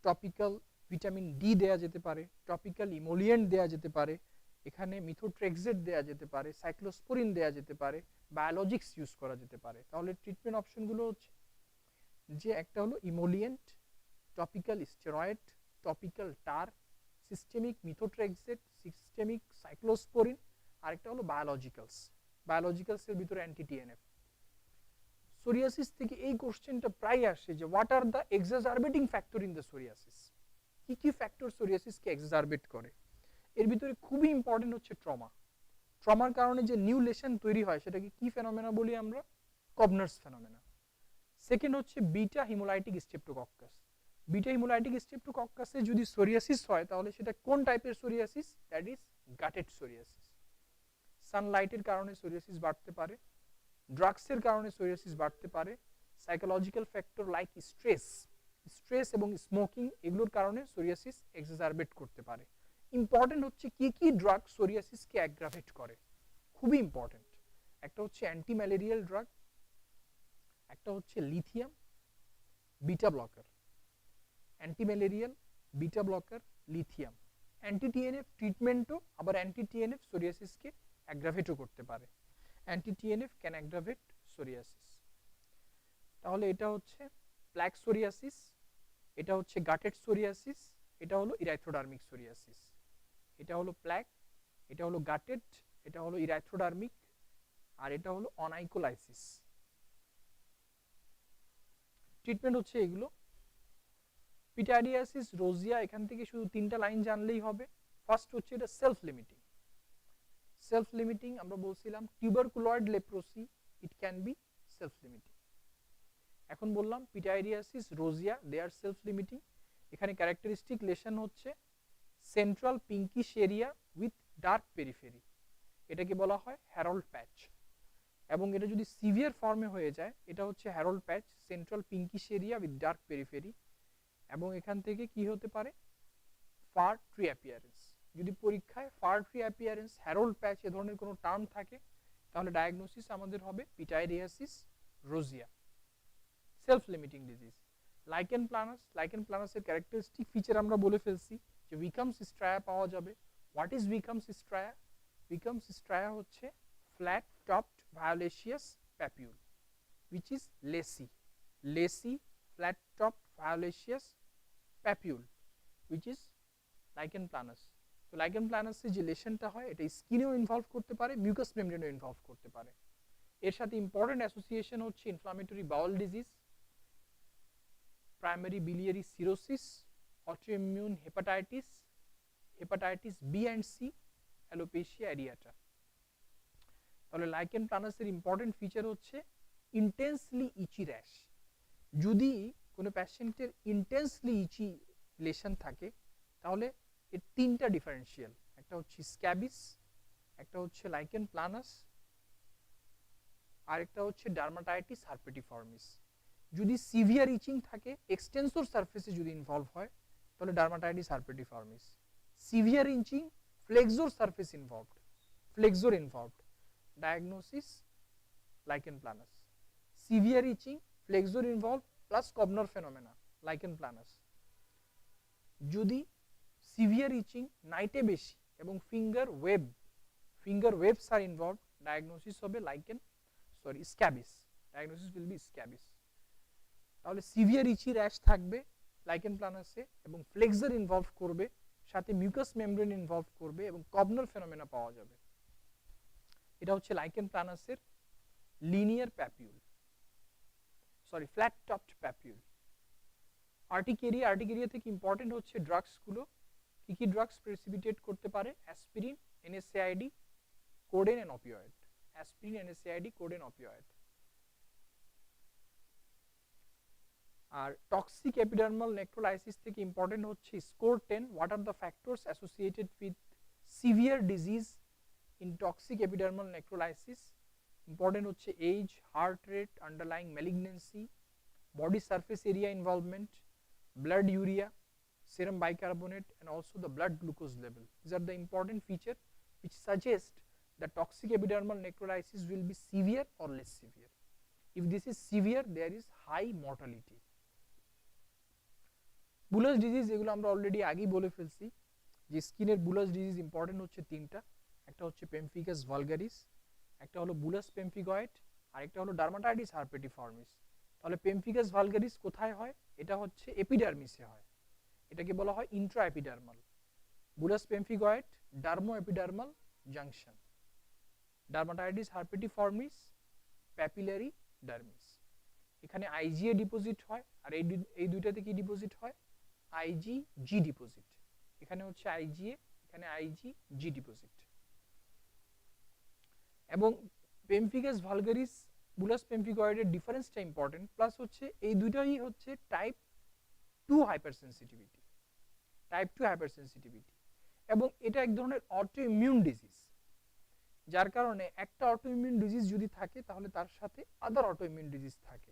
টপিক্যাল ভিটামিন ডি দেয়া যেতে পারে, টপিক্যাল ইমোলিয়েন্ট দেয়া যেতে পারে, এখানে মিথোট্রেক্সেট দেয়া যেতে পারে, সাইক্লোস্পোরিন দেয়া যেতে পারে, বায়োলজিক্স ইউজ করা যেতে পারে। তাহলে ট্রিটমেন্ট অপশনগুলো হচ্ছে যে একটা হলো ইমোলিয়েন্ট, টপিক্যাল স্টেরয়েড, টপিক্যাল টার, সিস্টেমিক মিথোট্রেক্সেট, সিস্টেমিক সাইক্লোস্পোরিন, আরেকটা হলো বায়োলজিক্যালস। বায়োলজিক্যালসের ভিতরে অ্যান্টি টিএনএফ। সোরিয়াসিস থেকে এই কোশ্চেনটা প্রায় আসে যে what are the exaggerating factor in the psoriasis, কি কি ফ্যাক্টর সোরিয়াসিসকে এক্সাজারবেট করে। এর ভিতরে খুবই ইম্পর্টেন্ট হচ্ছে ট্রমা। ট্রমার কারণে যে নিউ লেশন তৈরি হয় সেটাকে কি ফেনোমেনা বলি আমরা? Koebner's phenomena. সেকেন্ড হচ্ছে বিটা হিমোলাইটিক স্ট্রেপ্টোকক্কাস। বিটা হিমোলাইটিক স্ট্রেপ্টোকক্কাসে যদি সোরিয়াসিস হয় তাহলে সেটা কোন টাইপের psoriasis? That is guttate psoriasis. সানলাইটের কারণে সোরিয়াসিস বাড়তে পারে, ড্রাগসের কারণে সোরিয়াসিস বাড়তে পারে, সাইকোলজিক্যাল ফ্যাক্টর লাইক স্ট্রেস এবং স্মোকিং এগুলোর কারণে সোরিয়াসিস এক্সাজারবেট করতে পারে। ইম্পর্টেন্ট হচ্ছে কি কি ড্রাগ সোরিয়াসিসকে অ্যাগ্রাভেট করে, খুবই ইম্পর্টেন্ট। একটা হচ্ছে অ্যান্টি ম্যালেরিয়াল ড্রাগ, একটা হচ্ছে lithium beta blocker, anti malarial beta blocker lithium. Anti TNF ট্রিটমেন্টও আবার অ্যান্টি টিএনএফ সোরিয়াসিসকে অ্যাগ্রাভেটও করতে পারে। Anti TNF can aggravate psoriasis. তাহলে এটা হচ্ছে প্ল্যাক সোরিয়াসিস, এটা হচ্ছে গাটেড সোরিয়াসিস, এটা হলো ইরাইথ্রোডার্মিক সোরিয়াসিস। এটা হলো প্ল্যাক, এটা হলো গাটেড, এটা হলো ইরাইথ্রোডার্মিক, আর এটা হলো অনাইকোলাইসিস। ট্রিটমেন্ট হচ্ছে এগুলো। পিটাইডিয়াসিস রোজিয়া, এখান থেকে শুধু তিনটা লাইন জানলেই হবে। ফার্স্ট হচ্ছে এটা সেলফ লিমিটিং। সেলফ লিমিটিং আমরা বলছিলাম tuberculoid leprosy, it can be self limiting. এখন বললাম pityriasis rosea, they are self limiting. এখানে ক্যারেক্টারিস্টিক লেশন হচ্ছে central pinkish area with dark periphery, এটাকে বলা হয় হ্যারল্ড প্যাচ। এবং এটা যদি সিভিয়ার ফর্মে হয়ে যায় এটা হচ্ছে herald patch, central pinkish area with dark periphery. এবং এখান থেকে কি হতে পারে? Fir tree appearance. যদি পরীক্ষায় fir tree appearance, herald patch এ ধরনের কোনো টার্ম থাকে তাহলে ডায়াগনোসিস আমাদের হবে pityriasis rosea, self limiting disease. Lichen planus, lichen প্লানাসের ক্যারেক্টারিস্টিক ফিচার আমরা বলে ফেলছি যে উইকামস স্ট্রায়া পাওয়া যাবে। What is উইকামস স্ট্রায়া? উইকামস স্ট্রায়া হচ্ছে flat topped violaceous papule which is lacy flat topped violaceous papule which is lichen planus। তো lichen planus এর যে লেশনটা হয় এটা স্কিনেও ইনভলভ করতে পারে, মিউকাস মেমব্রেনেও ইনভলভ করতে পারে। এর সাথে ইম্পর্টেন্ট অ্যাসোসিয়েশন হচ্ছে inflammatory bowel disease, primary biliary cirrhosis, autoimmune hepatitis, hepatitis B and C, alopecia areata. তাহলে লাইকেন প্লানাসের ইম্পর্টেন্ট ফিচার হচ্ছে ইন্টেন্সলি ইচি র্যাশ। যদি কোনো প্যাশেন্টের ইন্টেন্সলি ইচি লেশন থাকে তাহলে এর তিনটা ডিফারেন্সিয়াল, একটা হচ্ছে স্ক্যাবিস, একটা হচ্ছে লাইকেন প্লানাস, আর একটা হচ্ছে ডার্মাটাইটিস হারপেটিফর্মিস। যদি সিভিয়ার ইচিং থাকে, এক্সটেন্সর সারফেসে যদি ইনভলভ হয় তাহলে dermatitis herpetiformis. Severe itching, flexor surface involved, flexor involved, diagnosis lichen planus. Severe itching, flexor involved plus Koebner phenomena, lichen planus. যদি সিভিয়ার ইচিং নাইটে বেশি এবং ফিঙ্গার ওয়েবস আর ইনভলভড, ডায়াগনোসিস হবে scabies, diagnosis will be scabies. তাহলে severe itchy rash থাকবে lichen প্লানাসে এবং flexor involve করবে, সাথে মিউকাস মেমব্রেন ইনভলভ করবে এবং কবনার ফেনোমেনা পাওয়া যাবে। এটা হচ্ছে লাইকেন প্লানাসের linear papule, flat topped papule. Urticaria থেকে ইম্পর্টেন্ট হচ্ছে ড্রাগস গুলো, কি কি ড্রাগস প্রেসিপিটেট করতে পারে? Aspirin, NSAID, codeine and opioid. Aspirin, NSAID, codeine, opioid. আর টক্সিক এপিডার্মাল নেক্রোলাইসিস থেকে ইম্পর্টেন্ট হচ্ছে score 10, what are the factors associated with severe disease in toxic epidermal necrolysis। Important হচ্ছে age, heart rate, underlying malignancy, body surface area involvement, blood urea, serum bicarbonate, and also the blood glucose level. These are the important features which suggest that toxic epidermal necrolysis will be severe or less severe. If this is severe, there is high mortality. Bullous disease, এগুলো আমরা already আগেই বলে ফেলছি যে স্কিনের bullous disease important হচ্ছে তিনটা, একটা হচ্ছে পেমফিকাস ভালগারিস, একটা হলো বুলাস পেমফিগয়েড, আর একটা হলো ডার্মাটাইটিস হারপেটিফর্মিস। তাহলে পেমফিকাস ভালগারিস কোথায় হয়? এটা হচ্ছে এপিডার্মিসে হয়, এটাকে বলা হয় Intra epidermal. Bullous pemphigoid ডার্মো epidermal junction, dermatitis herpetiformis papillary dermis. এখানে আইজিএ ডিপোজিট হয়, আর এই দুইটাতে কি ডিপোজিট হয়? IgG deposit. এখানে হচ্ছে আইজিএ, এখানে আইজিজি ডিপোজিট। এবং পেমফিকাস ভালগারিস বুলাস পেমফিগয়েডের ডিফারেন্সটা ইম্পর্টেন্ট, প্লাস হচ্ছে এই দুইটাই হচ্ছে type 2 hyper sensitivity, type 2 hyper sensitivity, এবং এটা এক ধরনের অটো ইমিউন ডিজিজ, যার কারণে একটা অটো ইমিউন ডিজিজ যদি থাকে তাহলে তার সাথে আদার অটো ইমিউন ডিজিজ থাকে,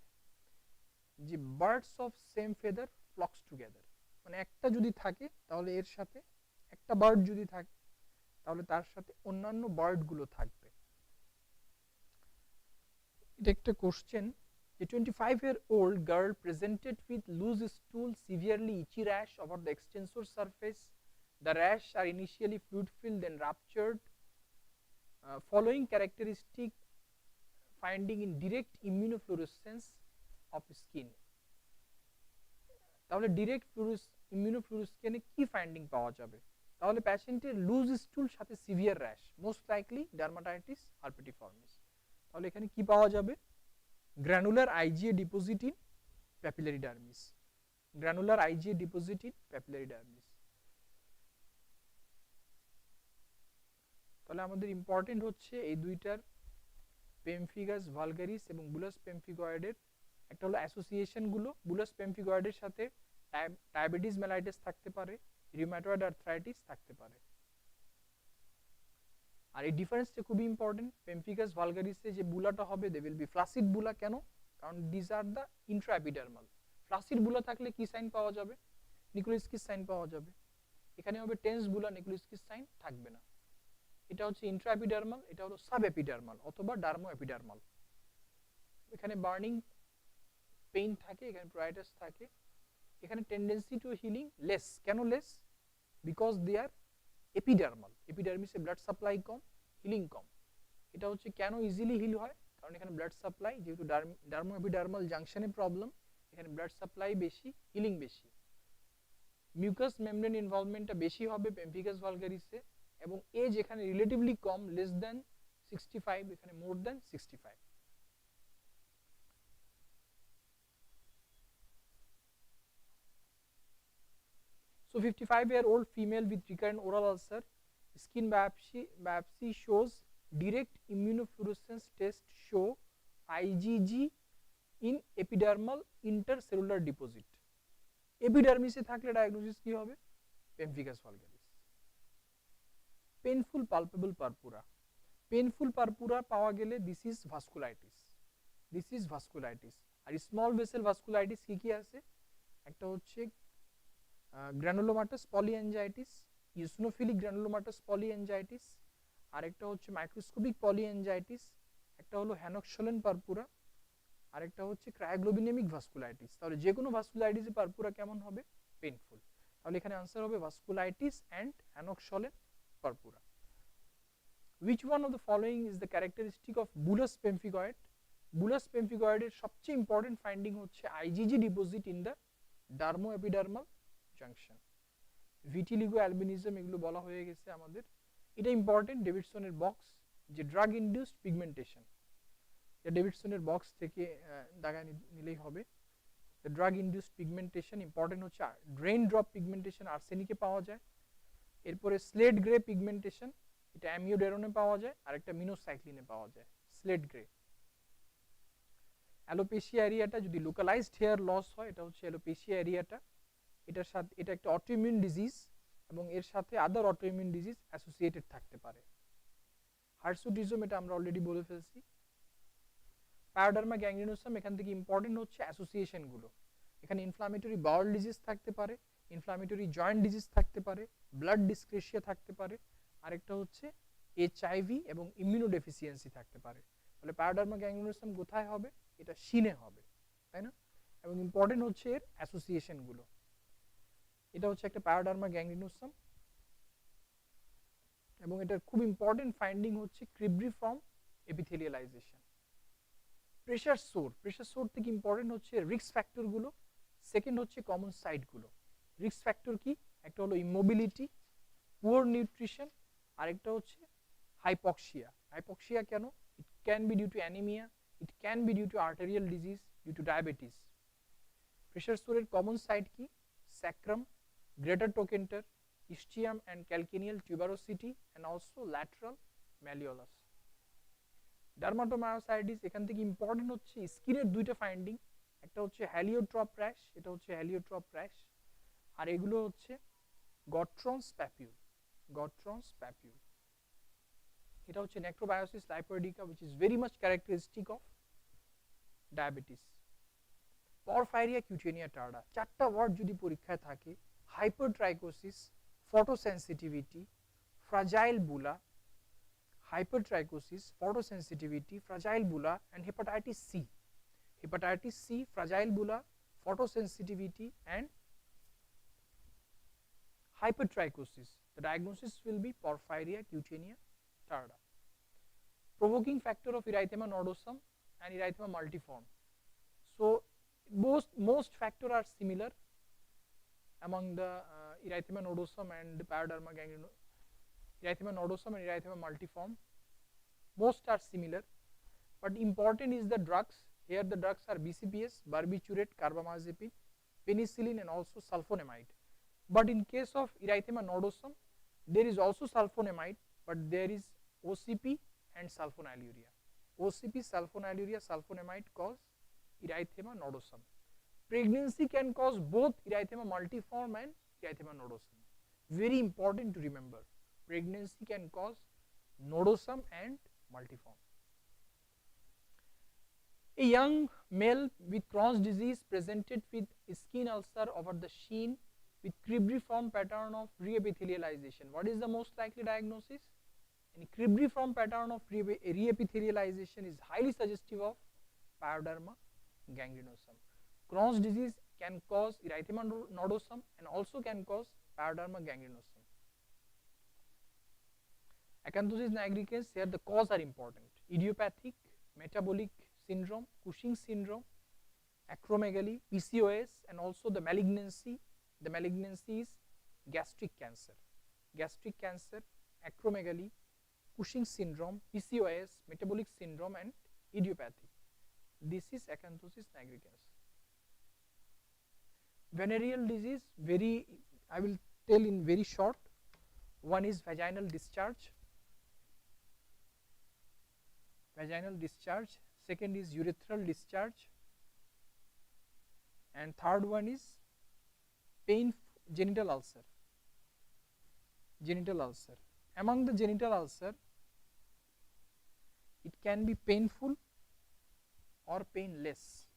যে birds of same feather flocks together, মানে একটা যদি থাকে তাহলে এর সাথে একটা বার্ড যদি থাকে তাহলে তার সাথে অন্যান্য বার্ডগুলো থাকবে। এটা একটা কোশ্চেন, যে 25-year-old girl presented with loose stool, severely itchy rash over the extensor surface. The rash are initially fluid filled, then ruptured. Following characteristic finding in direct immunofluorescence of skin. তাহলে ডিরেক্ট ইমিউনোফ্লুরোসকেনে কি finding পাওয়া যাবে? তাহলে প্যাশেন্টের loose stool সাথে severe rash, most likely dermatitis herpetiformis. তাহলে এখানে কি পাওয়া যাবে? Granular IgA deposit in papillary dermis, granular IgA deposit in papillary dermis. তাহলে আমাদের ইম্পর্টেন্ট হচ্ছে এই দুইটার পেমফিগাস ভালগারিস এবং বুলাস পেমফিগয়েডের একটা হলো অ্যাসোসিয়েশন গুলো। বুলাস পেমফিগয়েডের সাথে ডায়াবেটিস মেলাইটিস থাকতে পারে, রিউমাটয়েড আর্থ্রাইটিস থাকতে পারে। আর এই ডিফারেন্সটা খুবই ইম্পর্টেন্ট। পেমফিগাস ভালগারিসে যে বুলাটা হবে দে উইল বি ফ্লাসিড বুলা। কেন? কারণ দিস আর দ্য ইন্ট্রাএপিডার্মাল। ফ্লাসিড বুলা থাকলে কি সাইন পাওয়া যাবে? নিকোলিস্কিস সাইন পাওয়া যাবে। এখানে হবে টেন্স বুলা, নিকোলিস্কিস সাইন থাকবে না। এটা হচ্ছে ইন্ট্রাএপিডার্মাল, এটা হলো সাবএপিডার্মাল অথবা ডার্মোএপিডার্মাল। এখানে বার্নিং পেইন থাকে, এখানে প্রাইটাস থাকে। এখানে টেন্ডেন্সি টু হিলিং লেস। কেন less? Because they are epidermal, এপিডার্মিসে ব্লাড সাপ্লাই কম, হিলিং কম। এটা হচ্ছে কেন ইজিলি হিল হয়? কারণ এখানে ব্লাড সাপ্লাই, যেহেতু ডার্মোএপিডার্মাল জাংশনে প্রবলেম, এখানে ব্লাড সাপ্লাই বেশি, হিলিং বেশি। মিউকাস মেমব্রেন ইনভলভমেন্টটা বেশি হবে পেমফিগাস ভালগারিসে, এবং এজ এখানে রিলেটিভলি কম, লেস দ্যান 65, এখানে more than 65। So 55-year-old female with recurrent oral ulcer, skin biopsy shows direct immunofluorescence test show IgG in epidermal intercellular deposit. এপিডার্মিসে থাকলে diagnosis কি হবে? Pemphigus vulgaris. Painful palpable purpura, painful purpura পাওয়া গেলে this is vasculitis, this is vasculitis. আর small vessel vasculitis কি কি আছে? একটা হচ্ছে গ্র্যানুলোমাটাস পলিঅ্যাঞ্জাইটিস, ইওসিনোফিলিক গ্র্যানুলোমাটাস পলিঅ্যাঞ্জাইটিস, আরেকটা হচ্ছে মাইক্রোস্কোপিক পলিঅ্যাঞ্জাইটিস, একটা হলো হ্যানক্সলেন পারপুরা, আরেকটা হচ্ছে ক্রায়োগ্লোবিনেমিক ভাস্কুলাইটিস। তাহলে যে কোনো ভাস্কুলাইটিসে পারপুরা কেমন হবে? পেইনফুল। তাহলে এখানে आंसर হবে vasculitis and Henoch Schonlein purpura. Which one of the following is the characteristic of bullous pemphigoid? Bullous pemphigoid এর সবচেয়ে ইম্পর্টেন্ট ফাইন্ডিং হচ্ছে IgG deposit in the dermoepidermal junction. Vitiligo albinism এগুলো বলা হয়ে গেছে আমাদের। এটা ইম্পর্টেন্ট, ডেভিডসনের বক্স, যে ড্রাগ ইনডিউসড পিগমেন্টেশন, ডেভিডসনের বক্স থেকে দাগায় নিলেই হবে। ড্রাগ ইনডিউসড পিগমেন্টেশন ইম্পর্টেন্ট হচ্ছে ড্রেন ড্রপ পিগমেন্টেশন আর্সেনিকে পাওয়া যায়। এরপরে স্লেট গ্রে পিগমেন্টেশন, এটা অ্যামিওডেরনে পাওয়া যায়, আর একটা মিনোসাইক্লিনে পাওয়া যায়, স্লেট গ্রে। অ্যালোপেশিয়া এরিয়াটা যদি লোকালাইজড হেয়ার লস হয়, এটা হচ্ছে অ্যালোপেশিয়া এরিয়াটা। এটার সাথে এটা একটা অটোইমিউন ডিজিজ, এবং এর সাথে আদার অটোইমিউন ডিজিজ অ্যাসোসিয়েটেড থাকতে পারে। হার্সুটিজম এটা আমরা অলরেডি বলে ফেলছি। পায়োডার্মা গ্যাংগ্রিনোসাম, এখান থেকে ইম্পর্টেন্ট হচ্ছে অ্যাসোসিয়েশন গুলো। এখানে ইনফ্লামেটরি বাউল ডিজিজ থাকতে পারে, ইনফ্লামেটরি জয়েন্ট ডিজিজ থাকতে পারে, ব্লাড ডিসক্রেশিয়া থাকতে পারে, আরেকটা হচ্ছে এইচআইভি এবং ইমিউনোডেফিসিয়েন্সি থাকতে পারে। তাহলে পায়োডার্মা গ্যাংগ্রিনোসাম কোথায় হবে? এটা শিনে হবে, তাই না? এবং ইম্পর্টেন্ট হচ্ছে এর অ্যাসোসিয়েশন গুলো। এটা হচ্ছে একটা পায়োডার্মা গ্যাংগ্রিনোসাম, এবং এটার খুব ইম্পর্টেন্ট ফাইন্ডিং হচ্ছে ক্রিব্রিফর্ম এপিথেলিয়ালাইজেশন। প্রেসার সোর, প্রেসার সোর থেকে ইম্পর্টেন্ট হচ্ছে রিস্ক ফ্যাক্টর গুলো, সেকেন্ড হচ্ছে কমন সাইট গুলো। রিস্ক ফ্যাক্টর কি? একটা হলো ইমোবিলিটি, পুয়ার নিউট্রিশন, আরেকটা হচ্ছে হাইপক্সিয়া। হাইপক্সিয়া কেন? It can be due to anaemia, it can be due to arterial disease, due to diabetes. Pressure সোরের কমন সাইট কি? Sacrum, greater trochanter, ischium and calcaneal tuberosity, and also lateral malleolus. Dermatomyositis এখান থেকে important হচ্ছে স্কিনের দুইটা finding, একটা হচ্ছে হ্যালিওট্রপ rash, এটা হচ্ছে হ্যালিওট্রপ র্যাশ, আর এগুলো হচ্ছে গট্রন্স প্যাপিউল, গট্রন্স প্যাপিউল। এটা হচ্ছে necrobiosis lipoidica which is very much characteristic of diabetes. Porphyria cutanea tarda, চারটা ওয়ার্ড যদি পরীক্ষায় থাকে, hypertrichosis, photosensitivity, fragile bulla, hypertrichosis, photosensitivity, fragile bulla, and hepatitis C. Hepatitis C, fragile bulla, photosensitivity, and hypertrichosis. The diagnosis will be porphyria cutanea tarda. Provoking factor of erythema nodosum and erythema multiforme. So most factors are similar among the erythema nodosum and pyoderma gangrenous, erythema nodosum and erythema multiforme. Most are similar, but important is the drugs. Here the drugs are BCPS, barbiturate, carbamazepine, penicillin, and also sulfonamide. But in case of erythema nodosum, there is also sulfonamide, but there is OCP and sulfonylurea. OCP, sulfonylurea, sulfonamide cause erythema nodosum. Pregnancy can cause both erythema multiforme and erythema nodosum. Very important to remember. Pregnancy can cause nodosum and multiforme. A young male with Crohn's disease presented with skin ulcer over the shin with cribriform pattern of reepithelialization. What is the most likely diagnosis? And cribriform pattern of reepithelialization is highly suggestive of pyoderma gangrenosum. Crohn's disease can cause erythema nodosum and also can cause pyoderma gangrenosum. Acanthosis nigricans, here the cause are important. Idiopathic, metabolic syndrome, Cushing syndrome, acromegaly, PCOS, and also the malignancy. The malignancy is gastric cancer. Gastric cancer, acromegaly, Cushing syndrome, PCOS, metabolic syndrome, and idiopathic. This is acanthosis nigricans. Venereal disease, I will tell in very short. One is vaginal discharge. Vaginal discharge. Second is urethral discharge. And third one is genital ulcer. Genital ulcer. Among the genital ulcer, it can be painful or painless.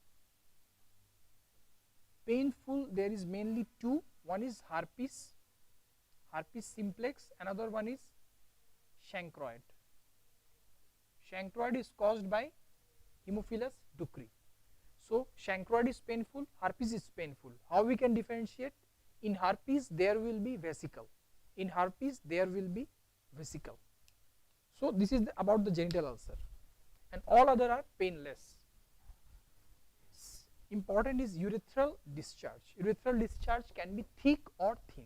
Painful, there is mainly two. One is herpes, herpes simplex. Another one is chancroid. Chancroid is caused by Haemophilus ducreyi. So chancroid is painful, herpes is painful. How we can differentiate? In herpes there will be vesicle. In herpes there will be vesicle. So this is about the genital ulcer, and all other are painless. Important is urethral discharge. Urethral discharge can be thick or thin.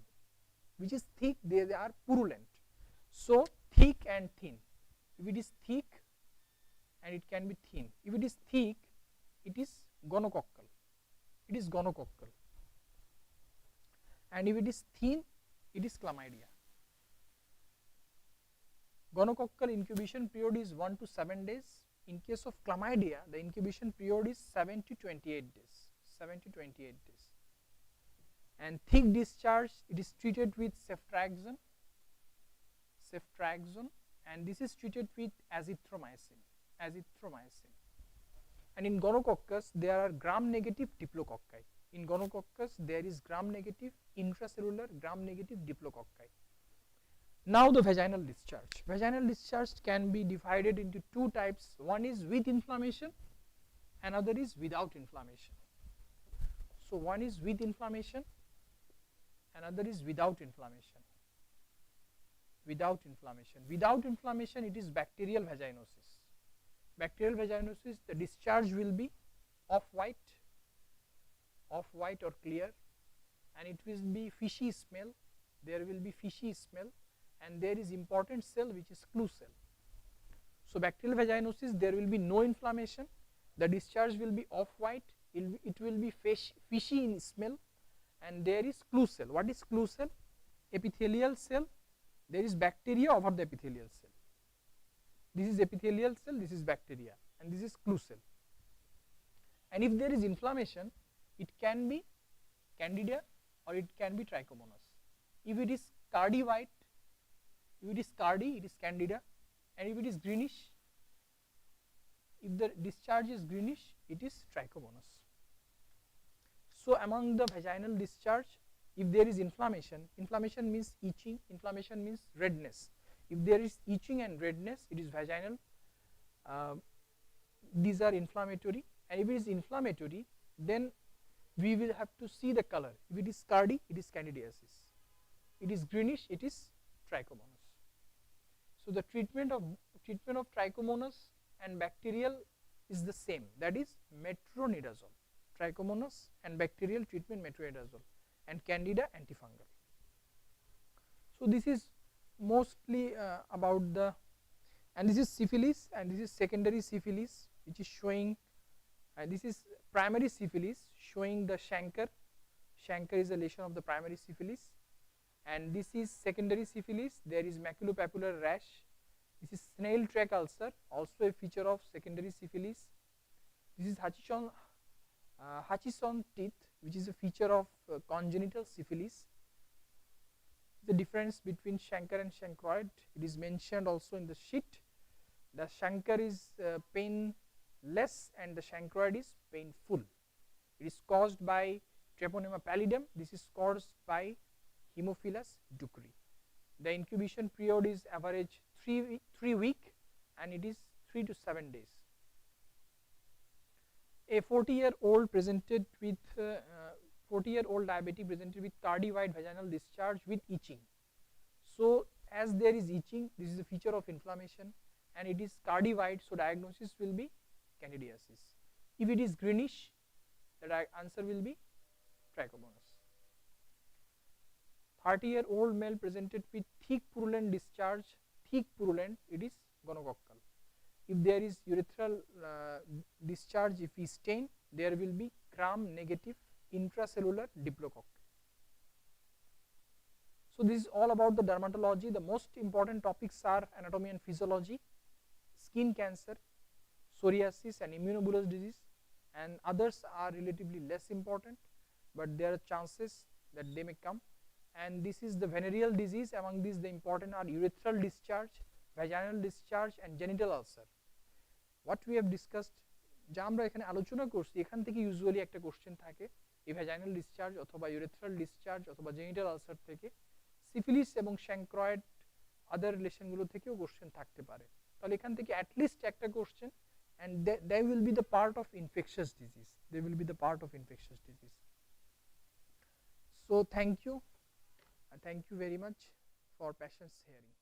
Which is thick, they are purulent. So thick and thin. If it is thick, and it can be thin. If it is thick, it is gonococcal. It is gonococcal. And if it is thin, it is chlamydia. Gonococcal incubation period is 1 to 7 days. In case of chlamydia, the incubation period is 7 to 28 days. 7 to 28 days. And thick discharge, it is treated with ceftriaxone. Ceftriaxone, and this is treated with azithromycin. Azithromycin. And in gonococcus, there are gram-negative diplococci. In gonococcus, there is gram-negative intracellular, gram-negative diplococci. Now the vaginal discharge. Vaginal discharge can be divided into two types. One is with inflammation, another is without inflammation. So one is with inflammation, another is without inflammation. Without inflammation. Without inflammation, it is bacterial vaginosis. Bacterial vaginosis, the discharge will be off-white or clear, and it will be fishy smell. There will be fishy smell, and there is important cell which is clue cell. So bacterial vaginosis, there will be no inflammation. The discharge will be off-white. It will be fishy in smell, and there is clue cell. What is clue cell? Epithelial cell. There is bacteria over the epithelial cell. This is epithelial cell, this is bacteria, and this is clue cell. And if there is inflammation, it can be candida or it can be trichomonas. If it is cardi white, if it is cardi, it is candida, and if it is greenish, if the discharge is greenish, it is trichomonas. So among the vaginal discharge, if there is inflammation, inflammation means itching, inflammation means redness. If there is itching and redness, it is vaginal. These are inflammatory, and if it is inflammatory, then we will have to see the color. If it is cardi, it is candidiasis. It is greenish, it is trichomonas. So the treatment of trichomonas and bacterial is the same, that is metronidazole. Trichomonas and bacterial treatment metronidazole, and candida antifungal. So this is mostly about the, and this is syphilis, and this is secondary syphilis, which is showing, and this is primary syphilis showing the chancre. Chancre is a lesion of the primary syphilis, and this is secondary syphilis. There is maculopapular rash. This is snail track ulcer, also a feature of secondary syphilis. This is Hutchison teeth, which is a feature of congenital syphilis. The difference between chancre and chancroid, it is mentioned also in the sheet. The chancre is painless and the chancroid is painful. It is caused by Treponema pallidum. This is caused by Haemophilus ducreyi. The incubation period is average 3 weeks, and it is 3 to 7 days. A 40-year-old presented with 40-year-old diabetic presented with cardi white vaginal discharge with itching. So as there is itching, this is a feature of inflammation, and it is cardi white, so diagnosis will be candidiasis. If it is greenish, the answer will be trichomonas. 30-year-old male presented with thick purulent discharge, thick purulent, it is gonococcal. If there is urethral discharge, if we stain, there will be gram negative intracellular diplococcal. So this is all about the dermatology. The most important topics are anatomy and physiology, skin cancer, psoriasis and immunobullous disease, and others are relatively less important, but there are chances that they may come. And this is the venereal disease. Among these, the important are urethral discharge, vaginal discharge and genital ulcer. What we have discussed, যা আমরা এখানে আলোচনা করছি, এখান থেকে usually একটা question থাকে এই ভ্যাজাইনাল ডিসচার্জ অথবা ইউরেথ্রাল ডিসচার্জ অথবা জেনিটাল আলসার থেকে, সিফিলিস এবং শ্যাঙ্ক্রয়েড আদার রিলেশনগুলো থেকেও কোশ্চেন থাকতে পারে। তাহলে এখান থেকে অ্যাটলিস্ট একটা question, and they will be the part of infectious disease. They will be the part of infectious disease. So thank you very much for patience hearing.